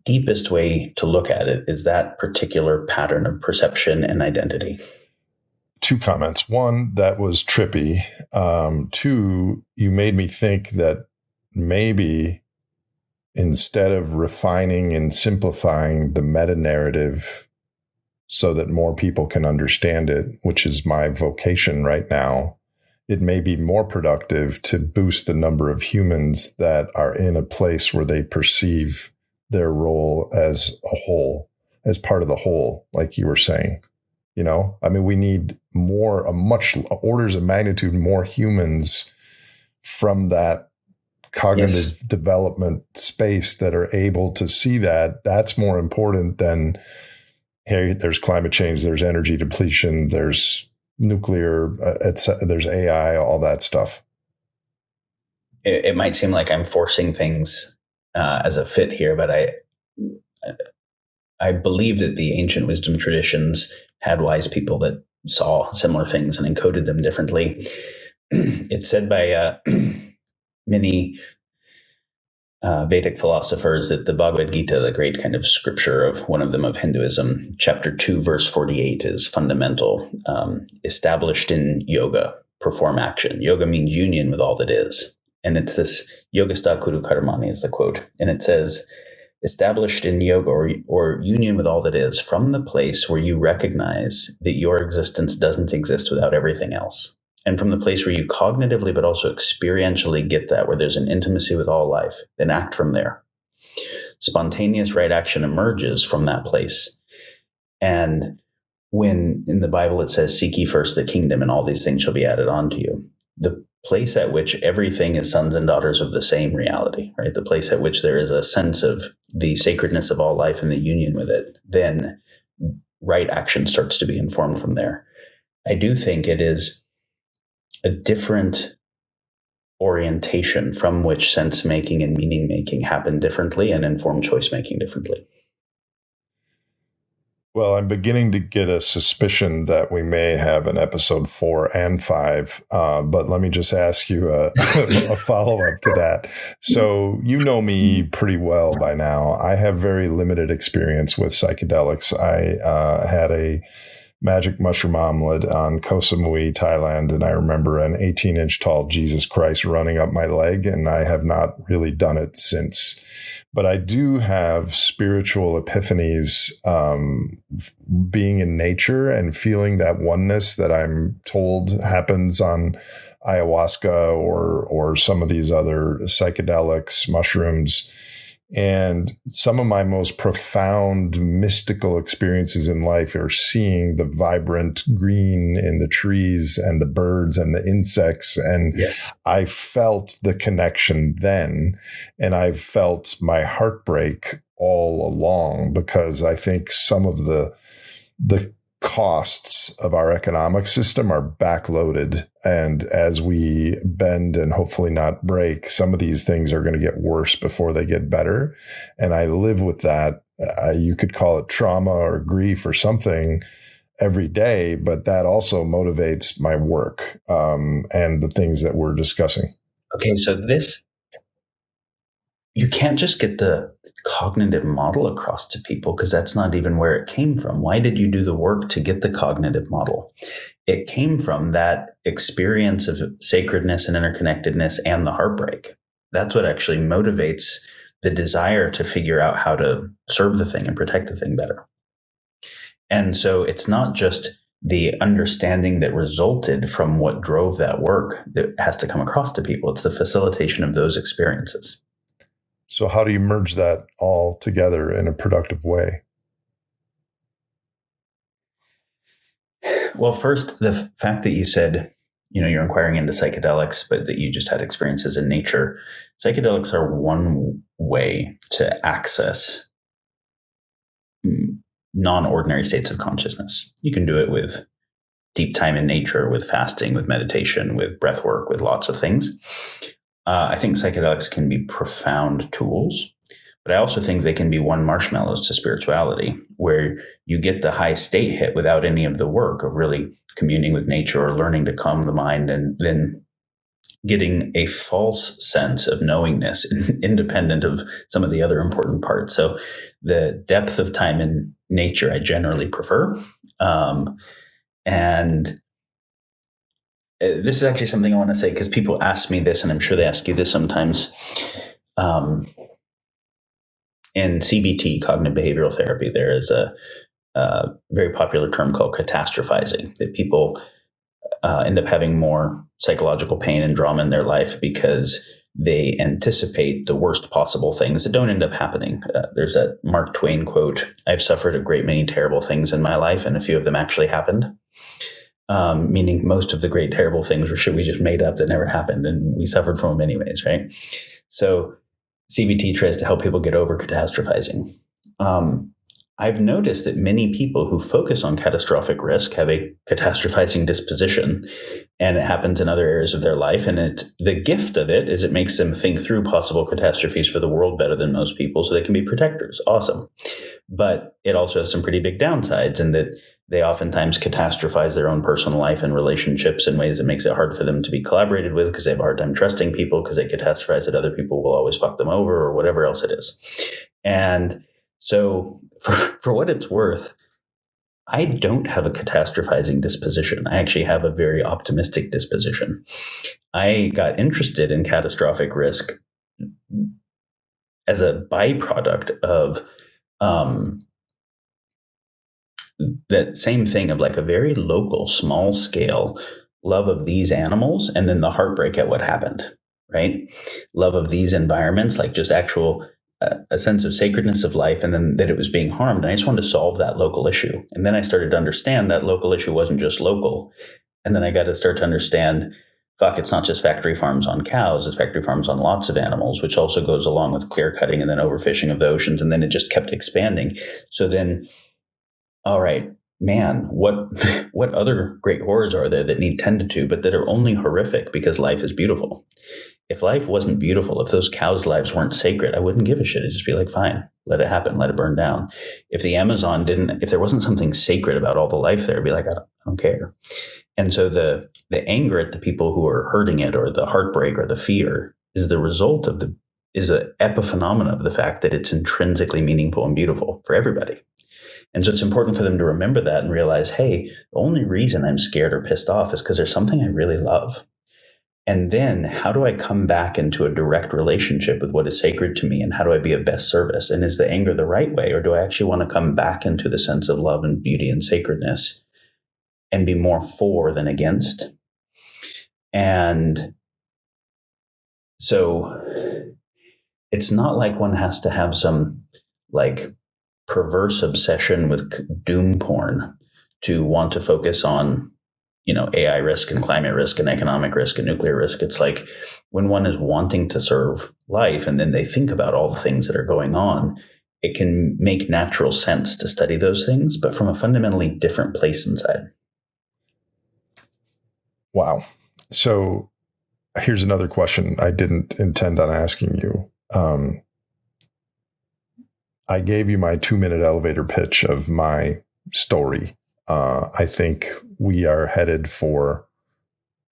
B: deepest way to look at it is that particular pattern of perception and identity.
A: 2 comments. One, that was trippy. 2, you made me think that maybe instead of refining and simplifying the meta-narrative so that more people can understand it, which is my vocation right now, it may be more productive to boost the number of humans that are in a place where they perceive their role as a whole, as part of the whole, like you were saying. I mean, we need much orders of magnitude more humans from that cognitive development space that are able to see that. That's more important than, hey, there's climate change, there's energy depletion, there's nuclear, there's AI, all that stuff.
B: it might seem like I'm forcing things as a fit here, but I believe that the ancient wisdom traditions had wise people that saw similar things and encoded them differently. It's said by many Vedic philosophers that the Bhagavad Gita, the great kind of scripture of one of them of Hinduism, chapter 2, verse 48 is fundamental. Established in yoga, perform action. Yoga means union with all that is. And it's this yogastha kuru karmani is the quote. And it says, established in yoga or union with all that is, from the place where you recognize that your existence doesn't exist without everything else. And from the place where you cognitively, but also experientially get that, where there's an intimacy with all life, then act from there. Spontaneous right action emerges from that place. And when in the Bible it says, seek ye first the kingdom and all these things shall be added on to you, the place at which everything is sons and daughters of the same reality, right? The place at which there is a sense of the sacredness of all life and the union with it, then right action starts to be informed from there. I do think it is a different orientation from which sense making and meaning making happen differently and inform choice making differently.
A: Well, I'm beginning to get a suspicion that we may have an episode 4 and 5, but let me just ask you a follow-up to that. So you know me pretty well by now. I have very limited experience with psychedelics. I had a magic mushroom omelet on Koh Samui, Thailand, and I remember an 18-inch tall Jesus Christ running up my leg, and I have not really done it since. But I do have spiritual epiphanies, being in nature and feeling that oneness that I'm told happens on ayahuasca or some of these other psychedelics, mushrooms. And some of my most profound mystical experiences in life are seeing the vibrant green in the trees and the birds and the insects. And
B: yes,
A: I felt the connection then, and I've felt my heartbreak all along, because I think some of the costs of our economic system are backloaded. And as we bend and hopefully not break, some of these things are going to get worse before they get better. And I live with that. You could call it trauma or grief or something every day, but that also motivates my work and the things that we're discussing.
B: Okay, so you can't just get the cognitive model across to people, because that's not even where it came from. Why did you do the work to get the cognitive model? It came from that experience of sacredness and interconnectedness and the heartbreak. That's what actually motivates the desire to figure out how to serve the thing and protect the thing better. And so it's not just the understanding that resulted from what drove that work that has to come across to people. It's the facilitation of those experiences.
A: So how do you merge that all together in a productive way?
B: Well, first, the fact that you said, you're inquiring into psychedelics, but that you just had experiences in nature. Psychedelics are one way to access non-ordinary states of consciousness. You can do it with deep time in nature, with fasting, with meditation, with breath work, with lots of things. I think psychedelics can be profound tools, but I also think they can be one marshmallows to spirituality, where you get the high state hit without any of the work of really communing with nature or learning to calm the mind, and then getting a false sense of knowingness independent of some of the other important parts. So the depth of time in nature I generally prefer. And this is actually something I want to say, because people ask me this, and I'm sure they ask you this sometimes. In CBT, cognitive behavioral therapy, there is a very popular term called catastrophizing, that people end up having more psychological pain and drama in their life because they anticipate the worst possible things that don't end up happening. There's that Mark Twain quote, "I've suffered a great many terrible things in my life, and a few of them actually happened." Meaning most of the great terrible things were shit we just made up that never happened, and we suffered from them anyways, right? So CBT tries to help people get over catastrophizing. I've noticed that many people who focus on catastrophic risk have a catastrophizing disposition, and it happens in other areas of their life. And it's the gift of it is it makes them think through possible catastrophes for the world better than most people, so they can be protectors. Awesome. But it also has some pretty big downsides in that they oftentimes catastrophize their own personal life and relationships in ways that makes it hard for them to be collaborated with, because they have a hard time trusting people, because they catastrophize that other people will always fuck them over or whatever else it is. And so for what it's worth, I don't have a catastrophizing disposition. I actually have a very optimistic disposition. I got interested in catastrophic risk as a byproduct of that same thing of like a very local, small scale love of these animals, and then the heartbreak at what happened, right? Love of these environments, like just actual a sense of sacredness of life, and then that it was being harmed. And I just wanted to solve that local issue. And then I started to understand that local issue wasn't just local. And then I got to start to understand, fuck, it's not just factory farms on cows, it's factory farms on lots of animals, which also goes along with clear cutting and then overfishing of the oceans. And then it just kept expanding. So then, all right, man, what other great horrors are there that need tended to, but that are only horrific because life is beautiful? If life wasn't beautiful, if those cows' lives weren't sacred, I wouldn't give a shit. I'd just be like, fine, let it happen, let it burn down. If the Amazon if there wasn't something sacred about all the life there, I'd be like, I don't care. And so the anger at the people who are hurting it, or the heartbreak or the fear, is the result of is an epiphenomenon of the fact that it's intrinsically meaningful and beautiful for everybody. And so it's important for them to remember that and realize, hey, the only reason I'm scared or pissed off is because there's something I really love. And then how do I come back into a direct relationship with what is sacred to me, and how do I be of best service? And is the anger the right way, or do I actually want to come back into the sense of love and beauty and sacredness and be more for than against? And so it's not like one has to have some like perverse obsession with doom porn to want to focus on, AI risk and climate risk and economic risk and nuclear risk. It's like when one is wanting to serve life and then they think about all the things that are going on, it can make natural sense to study those things, but from a fundamentally different place inside.
A: Wow. So here's another question I didn't intend on asking you. I gave you my 2-minute elevator pitch of my story. I think we are headed for,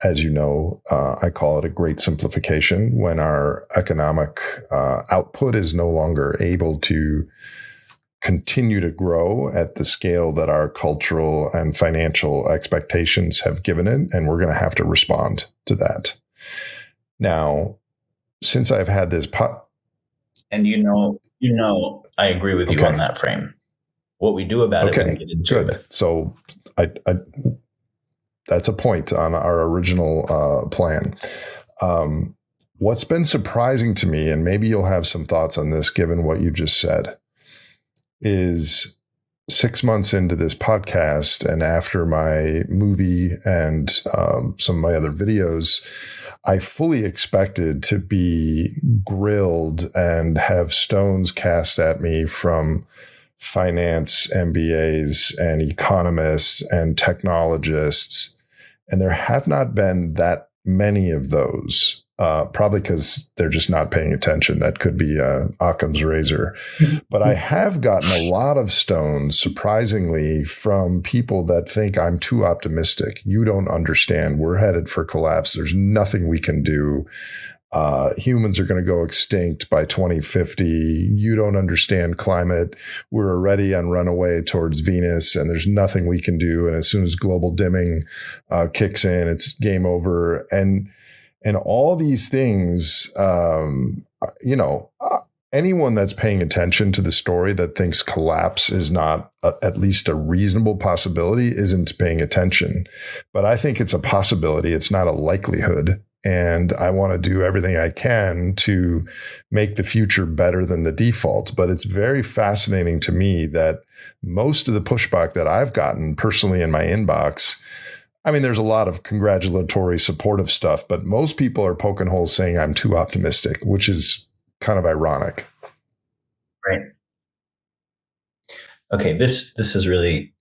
A: as you know, I call it a great simplification, when our economic output is no longer able to continue to grow at the scale that our cultural and financial expectations have given it, and we're going to have to respond to that. Now, since I've had this
B: and I agree with you on that frame. What we do about it, we can get into
A: good.
B: it.
A: So I that's a point on our original plan. What's been surprising to me, and maybe you'll have some thoughts on this given what you just said, is 6 months into this podcast and after my movie and some of my other videos, I fully expected to be grilled and have stones cast at me from finance MBAs and economists and technologists. And there have not been that many of those, probably because they're just not paying attention. That could be Occam's razor. But I have gotten a lot of stones, surprisingly, from people that think I'm too optimistic. You don't understand. We're headed for collapse. There's nothing we can do. Humans are going to go extinct by 2050. You don't understand climate. We're already on runaway towards Venus, and there's nothing we can do. And as soon as global dimming kicks in, it's game over. And all these things, anyone that's paying attention to the story that thinks collapse is not at least a reasonable possibility isn't paying attention. But I think it's a possibility. It's not a likelihood. And I want to do everything I can to make the future better than the default. But it's very fascinating to me that most of the pushback that I've gotten personally in my inbox, I mean, there's a lot of congratulatory, supportive stuff, but most people are poking holes saying I'm too optimistic, which is kind of ironic.
B: Right. Okay, this is really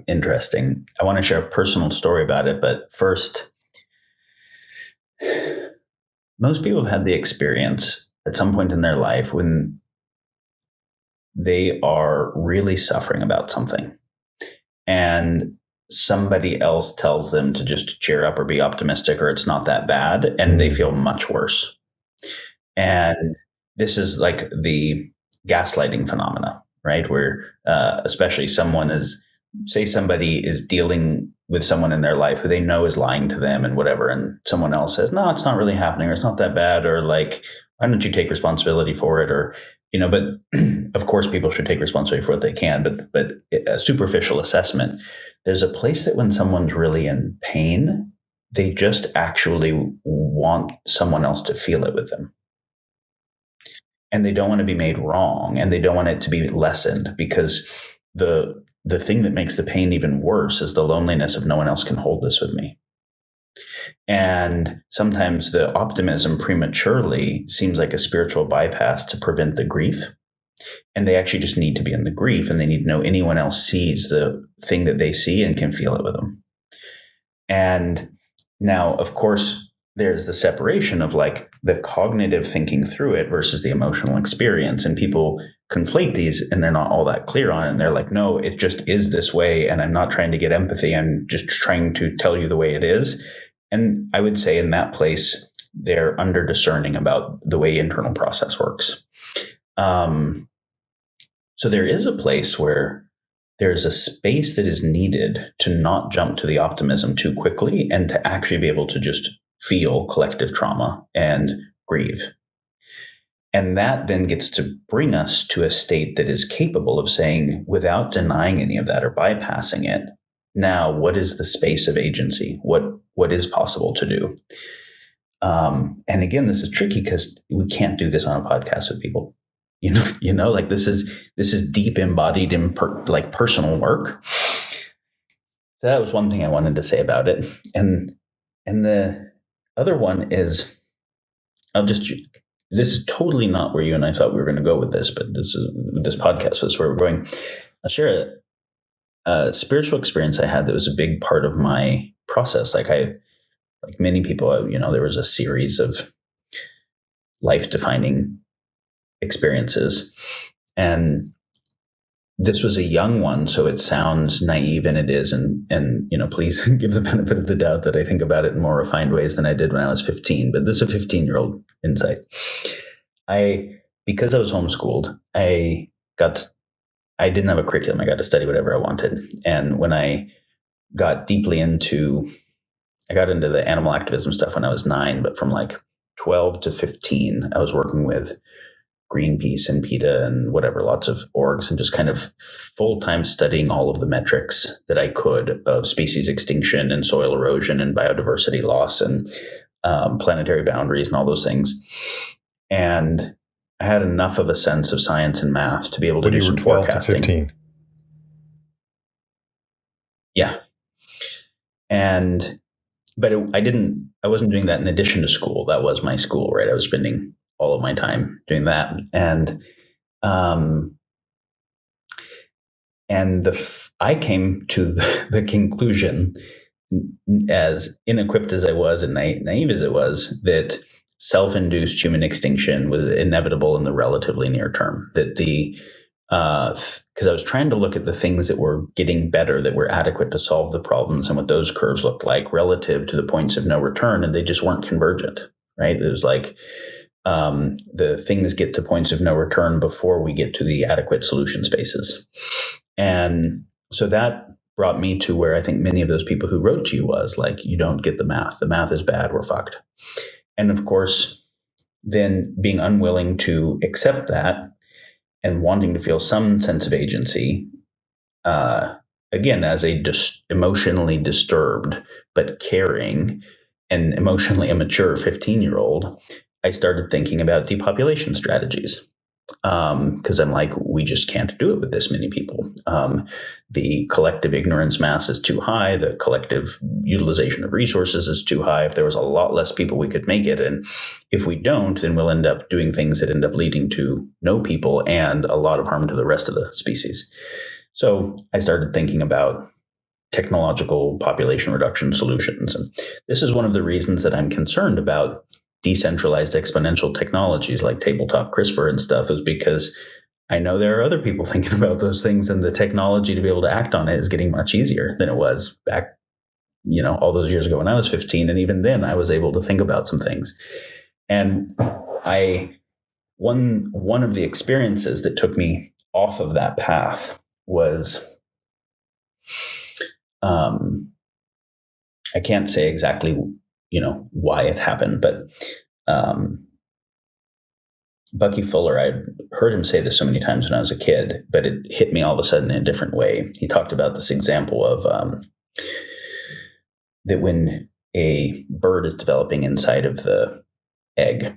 B: interesting. I want to share a personal story about it, but first, most people have had the experience at some point in their life when they are really suffering about something, and somebody else tells them to just cheer up or be optimistic or it's not that bad, and they feel much worse. And this is like the gaslighting phenomena, right? Where especially say somebody is dealing with someone in their life who they know is lying to them and whatever, and someone else says, no, it's not really happening, or it's not that bad, or like, why don't you take responsibility for it? Or, but of course people should take responsibility for what they can, but a superficial assessment, there's a place that when someone's really in pain, they just actually want someone else to feel it with them, and they don't want to be made wrong, and they don't want it to be lessened, because the thing that makes the pain even worse is the loneliness of no one else can hold this with me. And sometimes the optimism prematurely seems like a spiritual bypass to prevent the grief, and they actually just need to be in the grief, and they need to know anyone else sees the thing that they see and can feel it with them. And now, of course, there's the separation of like the cognitive thinking through it versus the emotional experience. And people conflate these and they're not all that clear on it. And they're like, no, it just is this way. And I'm not trying to get empathy. I'm just trying to tell you the way it is. And I would say in that place, they're under discerning about the way internal process works. So there is a place where there's a space that is needed to not jump to the optimism too quickly and to actually be able to just feel collective trauma and grieve. And that then gets to bring us to a state that is capable of saying, without denying any of that or bypassing it, now what is the space of agency? What is possible to do? And again, this is tricky because we can't do this on a podcast with people. Like this is deep embodied in personal work. So that was one thing I wanted to say about it. And the other one is, this is totally not where you and I thought we were going to go with this, but this podcast was where we're going. I'll share a spiritual experience I had that was a big part of my process. Like many people, there was a series of life-defining experiences, and this was a young one, so it sounds naive, and it is, and please give the benefit of the doubt that I think about it in more refined ways than I did when I was 15, but this is a 15-year-old insight. Because I was homeschooled, I didn't have a curriculum. I got to study whatever I wanted. And when I got into the animal activism stuff when I was 9, but from like 12 to 15, I was working with Greenpeace and PETA and whatever, lots of orgs, and just kind of full-time studying all of the metrics that I could of species extinction and soil erosion and biodiversity loss and planetary boundaries and all those things. And I had enough of a sense of science and math to be able to do some forecasting. 12 to 15. Yeah. But I wasn't doing that in addition to school. That was my school, right? I was spending all of my time doing that. And I came to the conclusion, as inequipped as I was and naive as it was, that self-induced human extinction was inevitable in the relatively near term. That because I was trying to look at the things that were getting better, that were adequate to solve the problems, and what those curves looked like relative to the points of no return, and they just weren't convergent, right? It was like the things get to points of no return before we get to the adequate solution spaces. And so that brought me to where I think many of those people who wrote to you was like, you don't get the math. The math is bad. We're fucked. And of course, then being unwilling to accept that and wanting to feel some sense of agency, again, as a emotionally disturbed but caring and emotionally immature 15-year-old, I started thinking about depopulation strategies. because I'm like, we just can't do it with this many people. The collective ignorance mass is too high. The collective utilization of resources is too high. If there was a lot less people, we could make it. And if we don't, then we'll end up doing things that end up leading to no people and a lot of harm to the rest of the species. So I started thinking about technological population reduction solutions. And this is one of the reasons that I'm concerned about decentralized exponential technologies like tabletop CRISPR and stuff, is because I know there are other people thinking about those things, and the technology to be able to act on it is getting much easier than it was back, all those years ago when I was 15. And even then I was able to think about some things. And one of the experiences that took me off of that path was, I can't say exactly, why it happened, but Bucky Fuller, I'd heard him say this so many times when I was a kid, but it hit me all of a sudden in a different way. He talked about this example of that when a bird is developing inside of the egg,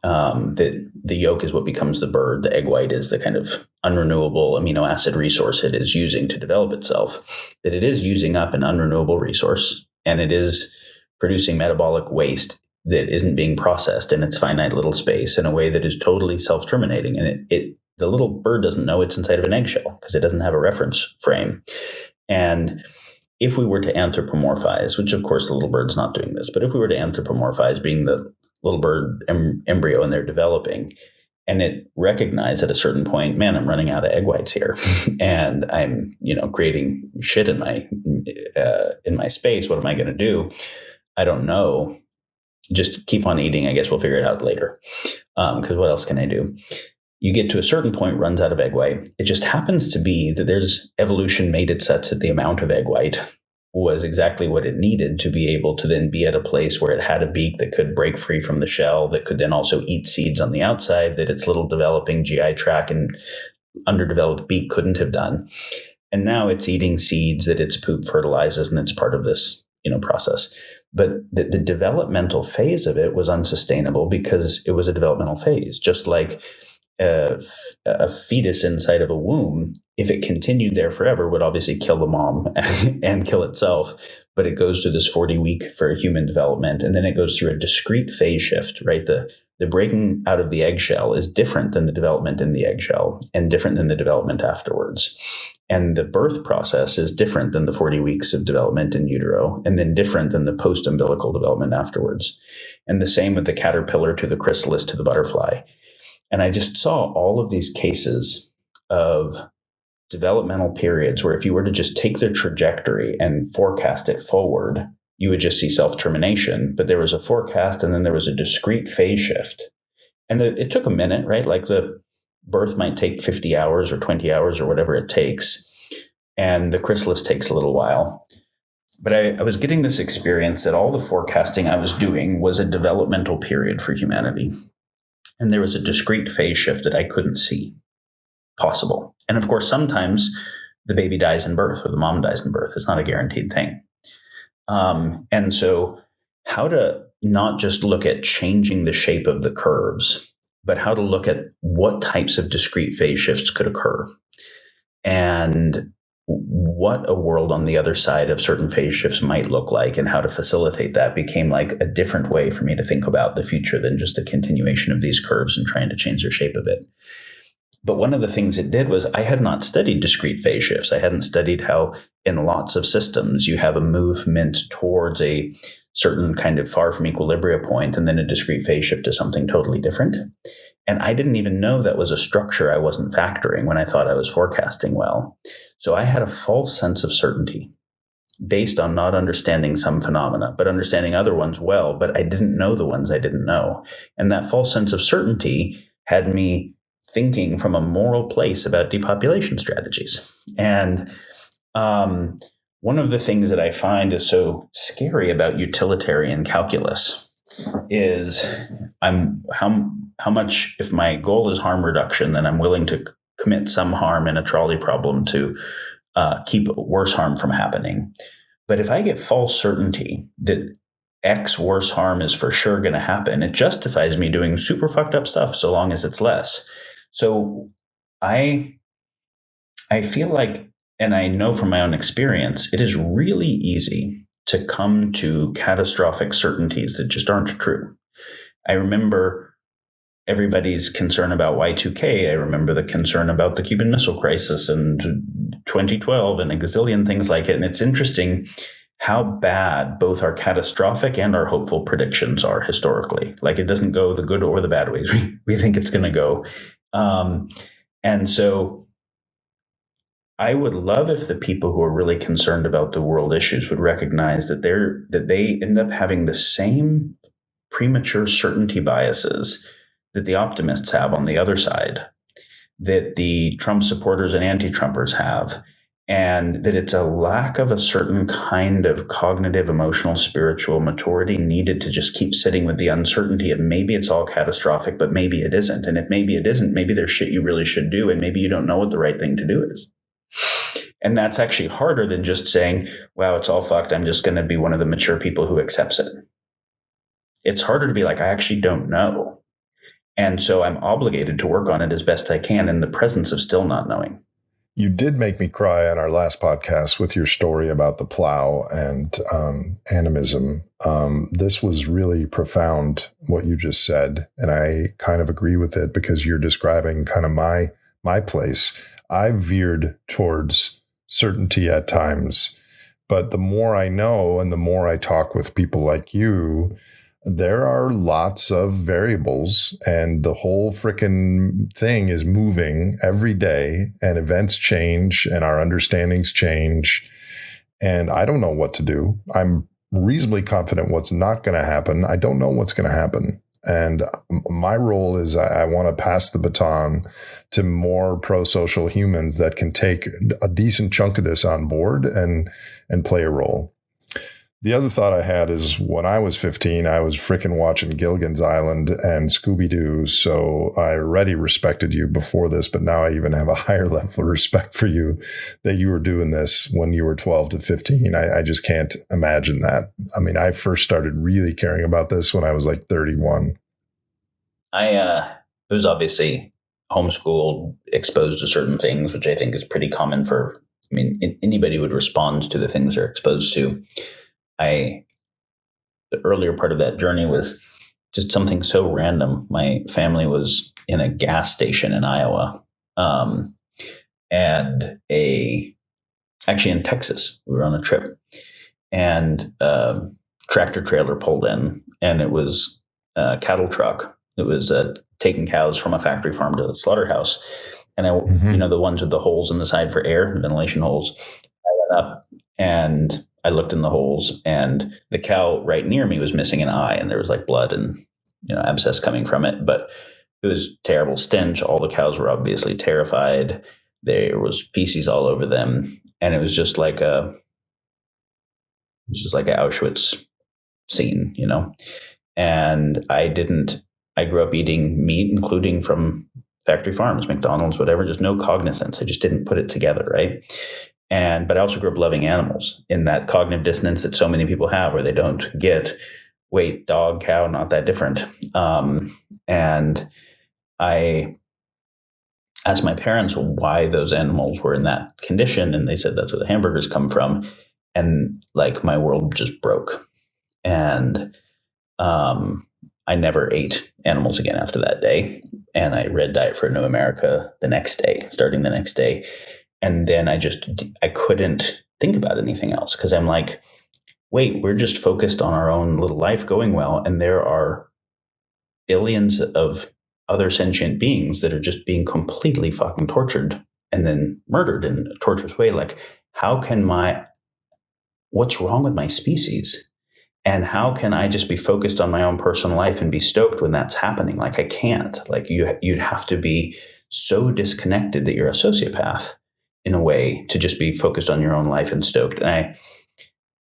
B: that the yolk is what becomes the bird. The egg white is the kind of unrenewable amino acid resource it is using to develop itself, that it is using up an unrenewable resource, and it is producing metabolic waste that isn't being processed in its finite little space in a way that is totally self-terminating. And the little bird doesn't know it's inside of an eggshell because it doesn't have a reference frame. And if we were to anthropomorphize, which of course the little bird's not doing this, but if we were to anthropomorphize being the little bird embryo and they're developing, and it recognized at a certain point, man, I'm running out of egg whites here, and I'm, creating shit in my space. What am I going to do? I don't know. Just keep on eating. I guess we'll figure it out later. Because what else can I do? You get to a certain point, runs out of egg white. It just happens to be that there's evolution made it such that the amount of egg white was exactly what it needed to be able to then be at a place where it had a beak that could break free from the shell, that could then also eat seeds on the outside that its little developing GI tract and underdeveloped beak couldn't have done. And now it's eating seeds that its poop fertilizes, and it's part of this, process. But the developmental phase of it was unsustainable because it was a developmental phase, just like a fetus inside of a womb, if it continued there forever, would obviously kill the mom and kill itself. But it goes through this 40-week for human development, and then it goes through a discrete phase shift, right? The breaking out of the eggshell is different than the development in the eggshell, and different than the development afterwards. And the birth process is different than the 40 weeks of development in utero, and then different than the post-umbilical development afterwards. And the same with the caterpillar to the chrysalis to the butterfly. And I just saw all of these cases of developmental periods where if you were to just take the trajectory and forecast it forward, you would just see self-termination. But there was a forecast, and then there was a discrete phase shift. And it took a minute, right? Like the birth might take 50 hours or 20 hours or whatever it takes. And the chrysalis takes a little while. But I was getting this experience that all the forecasting I was doing was a developmental period for humanity. And there was a discrete phase shift that I couldn't see possible. And of course, sometimes the baby dies in birth or the mom dies in birth. It's not a guaranteed thing. And so how to not just look at changing the shape of the curves, but how to look at what types of discrete phase shifts could occur and what a world on the other side of certain phase shifts might look like, and how to facilitate that became like a different way for me to think about the future than just a continuation of these curves and trying to change the shape of it. But one of the things it did was I had not studied discrete phase shifts. I hadn't studied how in lots of systems you have a movement towards a certain kind of far from equilibria point and then a discrete phase shift to something totally different. And I didn't even know that was a structure I wasn't factoring when I thought I was forecasting well. So I had a false sense of certainty based on not understanding some phenomena, but understanding other ones well, but I didn't know the ones I didn't know. And that false sense of certainty had me thinking from a moral place about depopulation strategies. And one of the things that I find is so scary about utilitarian calculus is how much, if my goal is harm reduction, then I'm willing to commit some harm in a trolley problem to keep worse harm from happening. But if I get false certainty that X worse harm is for sure going to happen, it justifies me doing super fucked up stuff so long as it's less. So I feel like, and I know from my own experience, it is really easy to come to catastrophic certainties that just aren't true. I remember everybody's concern about Y2K. I remember the concern about the Cuban Missile Crisis and 2012 and a gazillion things like it. And it's interesting how bad both our catastrophic and our hopeful predictions are historically. Like, it doesn't go the good or the bad ways we think it's going to go. And so I would love if the people who are really concerned about the world issues would recognize that they end up having the same premature certainty biases that the optimists have on the other side, that the Trump supporters and anti-Trumpers have, and that it's a lack of a certain kind of cognitive, emotional, spiritual maturity needed to just keep sitting with the uncertainty of maybe it's all catastrophic, but maybe it isn't. And if maybe it isn't, maybe there's shit you really should do, and maybe you don't know what the right thing to do is. And that's actually harder than just saying, wow, it's all fucked, I'm just going to be one of the mature people who accepts it. It's harder to be like, I actually don't know. And so I'm obligated to work on it as best I can in the presence of still not knowing.
A: You did make me cry on our last podcast with your story about the plow and animism. This was really profound, what you just said. And I kind of agree with it because you're describing kind of my place. I've veered towards certainty at times, but the more I know and the more I talk with people like you, there are lots of variables, and the whole frickin' thing is moving every day, and events change and our understandings change. And I don't know what to do. I'm reasonably confident what's not going to happen. I don't know what's going to happen. And my role is I want to pass the baton to more pro-social humans that can take a decent chunk of this on board and play a role. The other thought I had is when I was 15, I was freaking watching Gilligan's Island and Scooby-Doo. So I already respected you before this, but now I even have a higher level of respect for you that you were doing this when you were 12 to 15. I just can't imagine that. I mean, I first started really caring about this when I was like 31.
B: I was obviously homeschooled, exposed to certain things, which I think is pretty common for, anybody would respond to the things they're exposed to. The earlier part of that journey was just something so random. My family was in a gas station in Iowa, and actually in Texas. We were on a trip, and tractor trailer pulled in, and it was a cattle truck. It was taking cows from a factory farm to a slaughterhouse, and the ones with the holes in the side for air, ventilation holes. I went up and I looked in the holes, and the cow right near me was missing an eye, and there was like blood and abscess coming from it. But it was terrible stench. All the cows were obviously terrified. There was feces all over them, and it was just like an Auschwitz scene, And I grew up eating meat, including from factory farms, McDonald's, whatever. Just no cognizance. I just didn't put it together, right? But I also grew up loving animals in that cognitive dissonance that so many people have, where they don't get, wait, dog, cow, not that different. And I asked my parents why those animals were in that condition, and they said that's where the hamburgers come from. And like my world just broke. And I never ate animals again after that day. And I read Diet for a New America starting the next day. And then I couldn't think about anything else, because I'm like, wait, we're just focused on our own little life going well. And there are billions of other sentient beings that are just being completely fucking tortured and then murdered in a torturous way. Like, what's wrong with my species? And how can I just be focused on my own personal life and be stoked when that's happening? Like, I can't. Like, you'd have to be so disconnected that you're a sociopath in a way to just be focused on your own life and stoked. And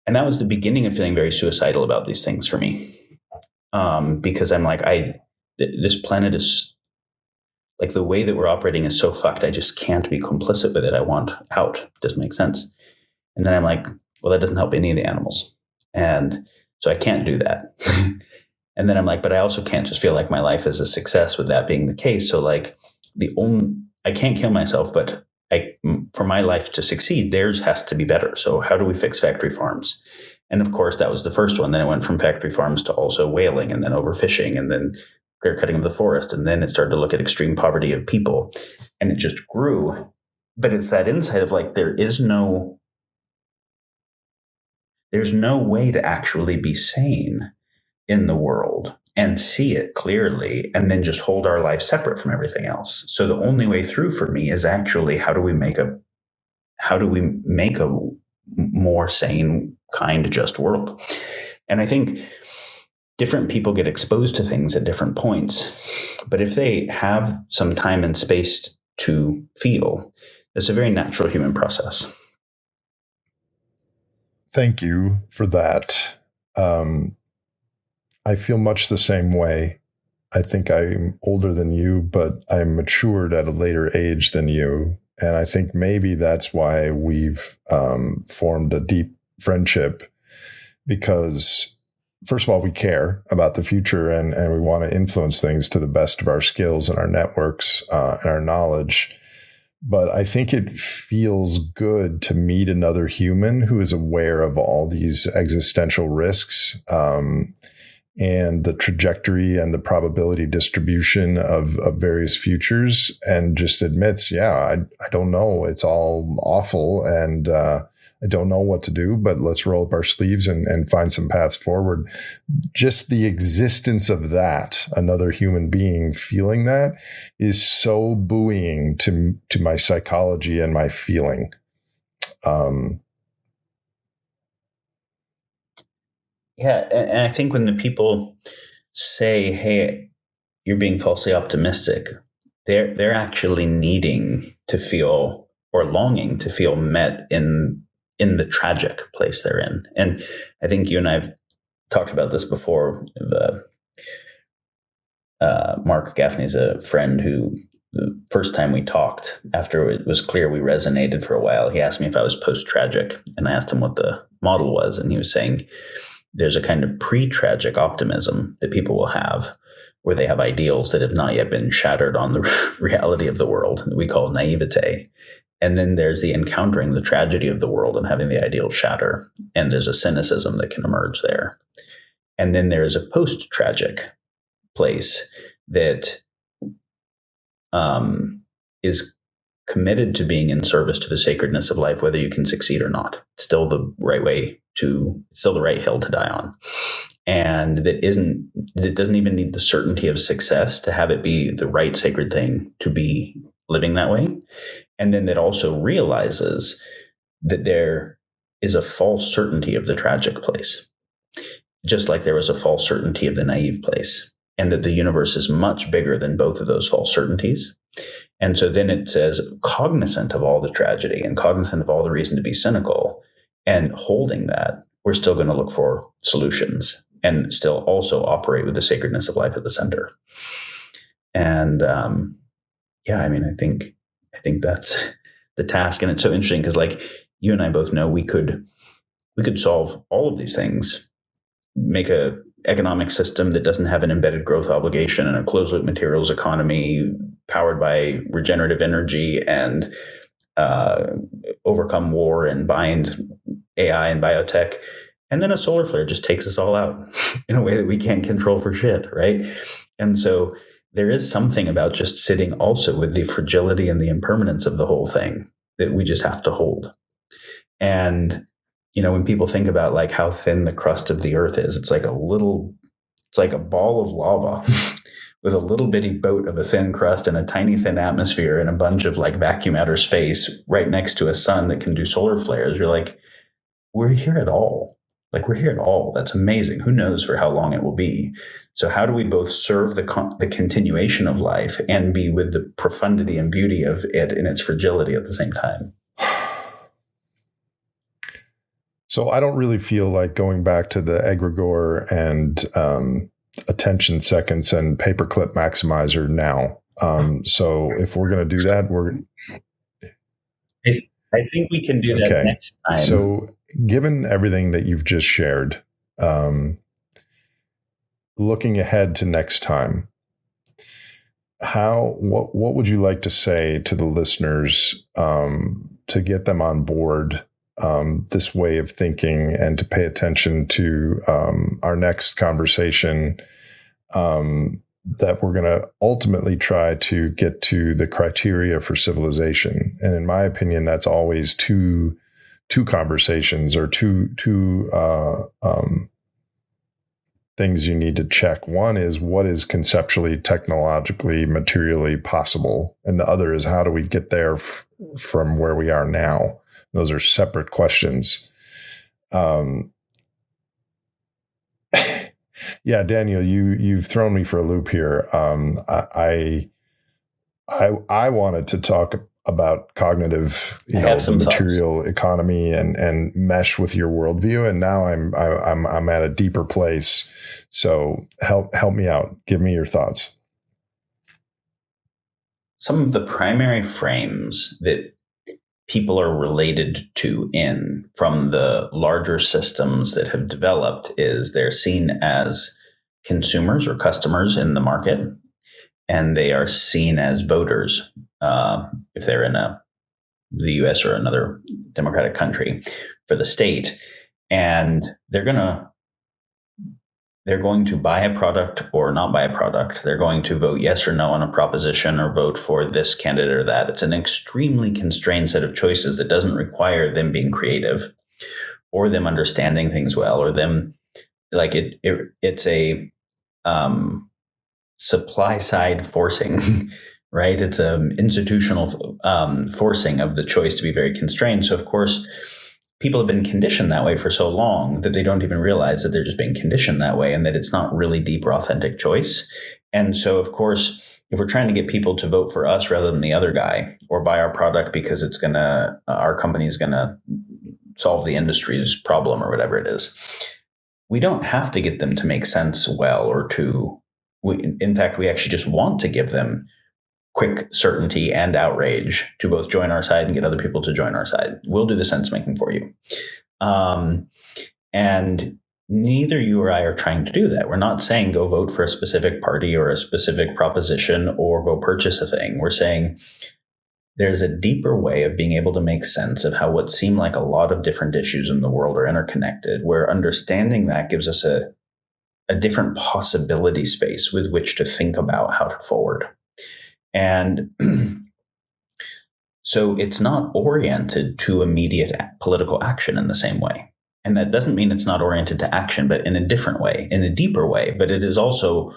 B: that was the beginning of feeling very suicidal about these things for me. Because I'm like, this planet is like, the way that we're operating is so fucked. I just can't be complicit with it. I want out. It doesn't make sense. And then I'm like, well, that doesn't help any of the animals. And so I can't do that. And then I'm like, but I also can't just feel like my life is a success with that being the case. So like, I can't kill myself, but for my life to succeed, theirs has to be better. So how do we fix factory farms? And of course, that was the first one. Then it went from factory farms to also whaling, and then overfishing, and then clear cutting of the forest. And then it started to look at extreme poverty of people, and it just grew. But it's that insight of like, there's no way to actually be sane in the world and see it clearly and then just hold our life separate from everything else. So the only way through for me is actually how do we make a more sane, kind, just world? And I think different people get exposed to things at different points, but if they have some time and space to feel, it's a very natural human process.
A: Thank you for that. I feel much the same way. I think I'm older than you, but I'm matured at a later age than you. And I think maybe that's why we've formed a deep friendship, because first of all, we care about the future and we want to influence things to the best of our skills and our networks and our knowledge. But I think it feels good to meet another human who is aware of all these existential risks and the trajectory and the probability distribution of various futures, and just admits, I don't know. It's all awful and I don't know what to do, but let's roll up our sleeves and find some paths forward. Just the existence of that, another human being feeling that, is so buoying to my psychology and my feeling.
B: Yeah, and I think when the people say, "Hey, you're being falsely optimistic," they're actually needing to feel or longing to feel met in the tragic place they're in. And I think you and I've talked about this before. Marc Gafni is a friend who, the first time we talked, after it was clear we resonated for a while, he asked me if I was post-tragic, and I asked him what the model was, and he was saying there's a kind of pre-tragic optimism that people will have, where they have ideals that have not yet been shattered on the reality of the world, that we call naivete. And then there's the encountering the tragedy of the world and having the ideal shatter. And there's a cynicism that can emerge there. And then there is a post-tragic place that is committed to being in service to the sacredness of life, whether you can succeed or not. It's still the right it's still the right hill to die on. And that doesn't even need the certainty of success to have it be the right sacred thing to be living that way. And then that also realizes that there is a false certainty of the tragic place, just like there was a false certainty of the naive place, and that the universe is much bigger than both of those false certainties. And so then it says, cognizant of all the tragedy and cognizant of all the reason to be cynical and holding that, we're still going to look for solutions and still also operate with the sacredness of life at the center. And I think that's the task. And it's so interesting because, like, you and I both know we could solve all of these things, make a economic system that doesn't have an embedded growth obligation and a closed loop materials economy powered by regenerative energy and overcome war and bind AI and biotech. And then a solar flare just takes us all out in a way that we can't control for shit, right? And so there is something about just sitting also with the fragility and the impermanence of the whole thing that we just have to hold. And when people think about like how thin the crust of the earth is, it's like a ball of lava with a little bitty boat of a thin crust and a tiny thin atmosphere and a bunch of like vacuum outer space right next to a sun that can do solar flares. You're like, we're here at all. Like, we're here at all. That's amazing. Who knows for how long it will be? So how do we both serve the continuation of life and be with the profundity and beauty of it in its fragility at the same time?
A: So I don't really feel like going back to the egregore and attention seconds and paperclip maximizer now. So if we're going to do that,
B: I think we can do that next time.
A: So given everything that you've just shared, looking ahead to next time, what would you like to say to the listeners to get them on board this way of thinking and to pay attention to our next conversation that we're going to ultimately try to get to the criteria for civilization? And in my opinion, that's always two conversations or two things you need to check. One is what is conceptually, technologically, materially possible, and the other is how do we get there from where we are now. Those are separate questions. Yeah, Daniel, you've thrown me for a loop here. I wanted to talk about cognitive, the material thoughts. Economy and mesh with your worldview, and now I'm at a deeper place. So help me out. Give me your thoughts.
B: Some of the primary frames that people are related to from the larger systems that have developed is they're seen as consumers or customers in the market, and they are seen as voters if they're in the US or another democratic country for the state, and they're going to buy a product or not buy a product. They're going to vote yes or no on a proposition or vote for this candidate or that. It's an extremely constrained set of choices that doesn't require them being creative or them understanding things well or them it's a supply side forcing, right? It's an institutional forcing of the choice to be very constrained. So of course, people have been conditioned that way for so long that they don't even realize that they're just being conditioned that way and that it's not really deep or authentic choice. And so, of course, if we're trying to get people to vote for us rather than the other guy or buy our product because it's our company is going to solve the industry's problem or whatever it is, we don't have to get them to make sense well in fact, we actually just want to give them quick certainty and outrage to both join our side and get other people to join our side. We'll do the sense making for you. And neither you or I are trying to do that. We're not saying go vote for a specific party or a specific proposition or go purchase a thing. We're saying there's a deeper way of being able to make sense of how what seem like a lot of different issues in the world are interconnected, where understanding that gives us a different possibility space with which to think about how to forward. And so it's not oriented to immediate political action in the same way. And that doesn't mean it's not oriented to action, but in a different way, in a deeper way. But it is also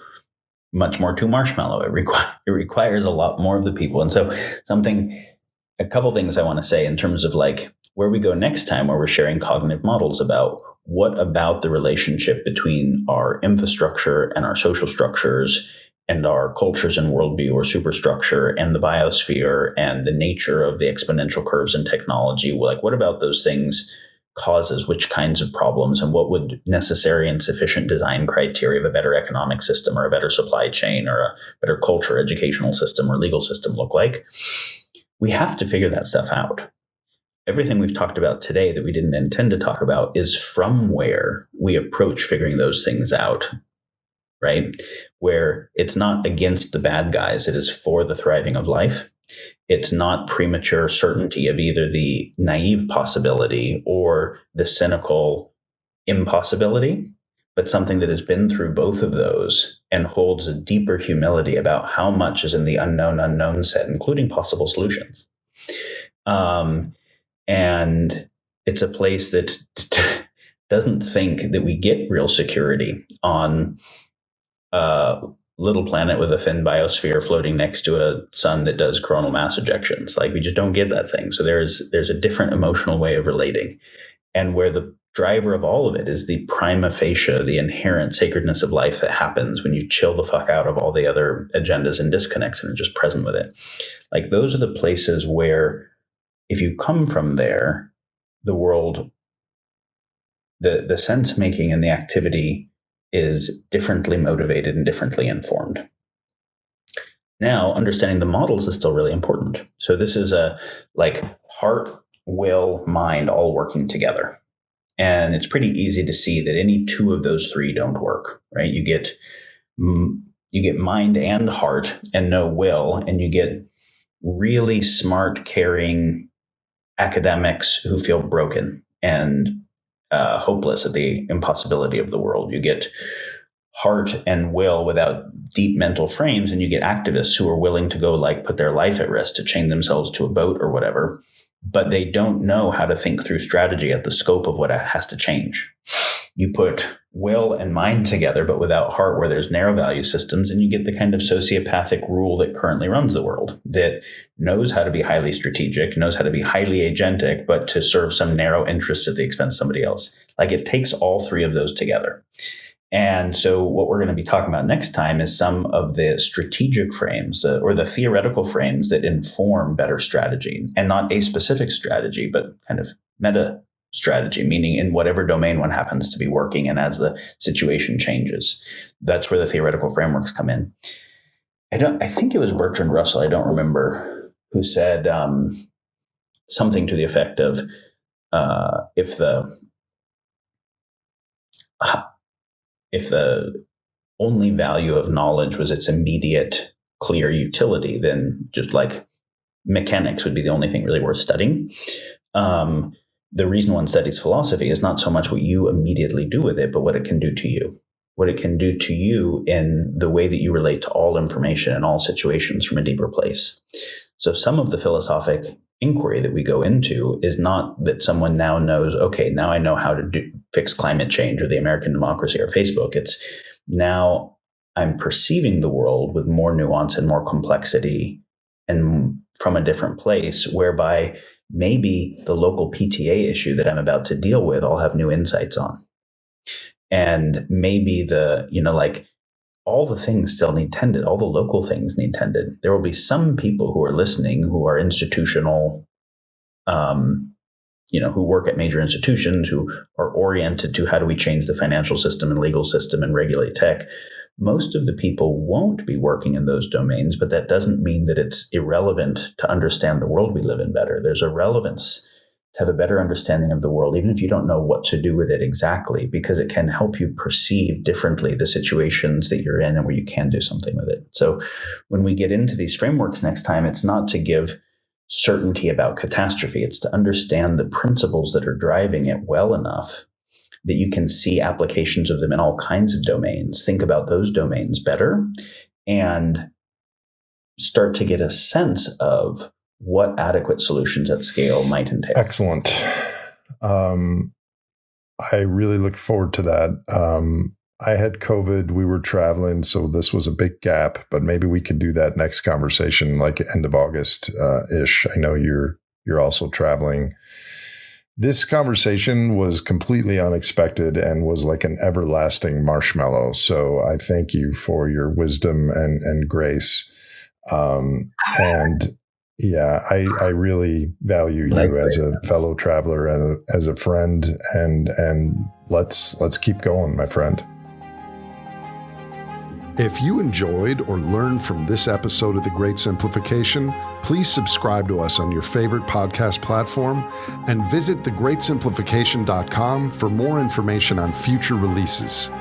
B: much more to Marshmallow. It requires a lot more of the people. And so a couple things I want to say in terms of where we go next time, where we're sharing cognitive models about what about the relationship between our infrastructure and our social structures and our cultures and worldview or superstructure and the biosphere and the nature of the exponential curves in technology. What about those things causes which kinds of problems, and what would necessary and sufficient design criteria of a better economic system or a better supply chain or a better culture, educational system or legal system look like? We have to figure that stuff out. Everything we've talked about today that we didn't intend to talk about is from where we approach figuring those things out, right? Where it's not against the bad guys, it is for the thriving of life. It's not premature certainty of either the naive possibility or the cynical impossibility, but something that has been through both of those and holds a deeper humility about how much is in the unknown set, including possible solutions. And it's a place that doesn't think that we get real security on a little planet with a thin biosphere floating next to a sun that does coronal mass ejections. We just don't get that thing. So there's a different emotional way of relating, and where the driver of all of it is the prima facie, the inherent sacredness of life that happens when you chill the fuck out of all the other agendas and disconnects and are just present with it. Those are the places where, if you come from there, the world, the sense making and the activity is differently motivated and differently informed. Now, understanding the models is still really important. So this is a heart, will, mind all working together. And it's pretty easy to see that any two of those three don't work, right? You get you get mind and heart and no will, and you get really smart, caring academics who feel broken and hopeless at the impossibility of the world. You get heart and will without deep mental frames, and you get activists who are willing to go like put their life at risk to chain themselves to a boat or whatever, but they don't know how to think through strategy at the scope of what has to change. You put will and mind together, but without heart, where there's narrow value systems, and you get the kind of sociopathic rule that currently runs the world, that knows how to be highly strategic, knows how to be highly agentic, but to serve some narrow interests at the expense of somebody else. Like, it takes all three of those together. And so what we're going to be talking about next time is some of the strategic frames or the theoretical frames that inform better strategy, and not a specific strategy, but kind of meta strategy, meaning in whatever domain one happens to be working in as the situation changes. That's where the theoretical frameworks come in. I think it was Bertrand Russell, I don't remember, who said something to the effect of if the only value of knowledge was its immediate clear utility, then just like mechanics would be the only thing really worth studying. The reason one studies philosophy is not so much what you immediately do with it, but what it can do to you. What it can do to you in the way that you relate to all information in all situations from a deeper place. So some of the philosophic inquiry that we go into is not that someone now knows, okay, now I know how to fix climate change or the American democracy or Facebook. It's now I'm perceiving the world with more nuance and more complexity and from a different place, whereby maybe the local PTA issue that I'm about to deal with, I'll have new insights on. And maybe all the things still need tended, all the local things need tended. There will be some people who are listening who are institutional, who work at major institutions, who are oriented to how do we change the financial system and legal system and regulate tech. Most of the people won't be working in those domains, but that doesn't mean that it's irrelevant to understand the world we live in better. There's a relevance to have a better understanding of the world, even if you don't know what to do with it exactly, because it can help you perceive differently the situations that you're in and where you can do something with it. So when we get into these frameworks next time, it's not to give certainty about catastrophe. It's to understand the principles that are driving it well enough that you can see applications of them in all kinds of domains, think about those domains better, and start to get a sense of what adequate solutions at scale might entail.
A: Excellent. I really look forward to that. I had COVID, we were traveling, so this was a big gap, but maybe we could do that next conversation, like end of August ish. I know you're also traveling. This conversation was completely unexpected and was like an everlasting marshmallow. So I thank you for your wisdom and grace. And yeah, I really value you as a fellow traveler and as a friend. And let's keep going, my friend. If you enjoyed or learned from this episode of The Great Simplification, please subscribe to us on your favorite podcast platform and visit thegreatsimplification.com for more information on future releases.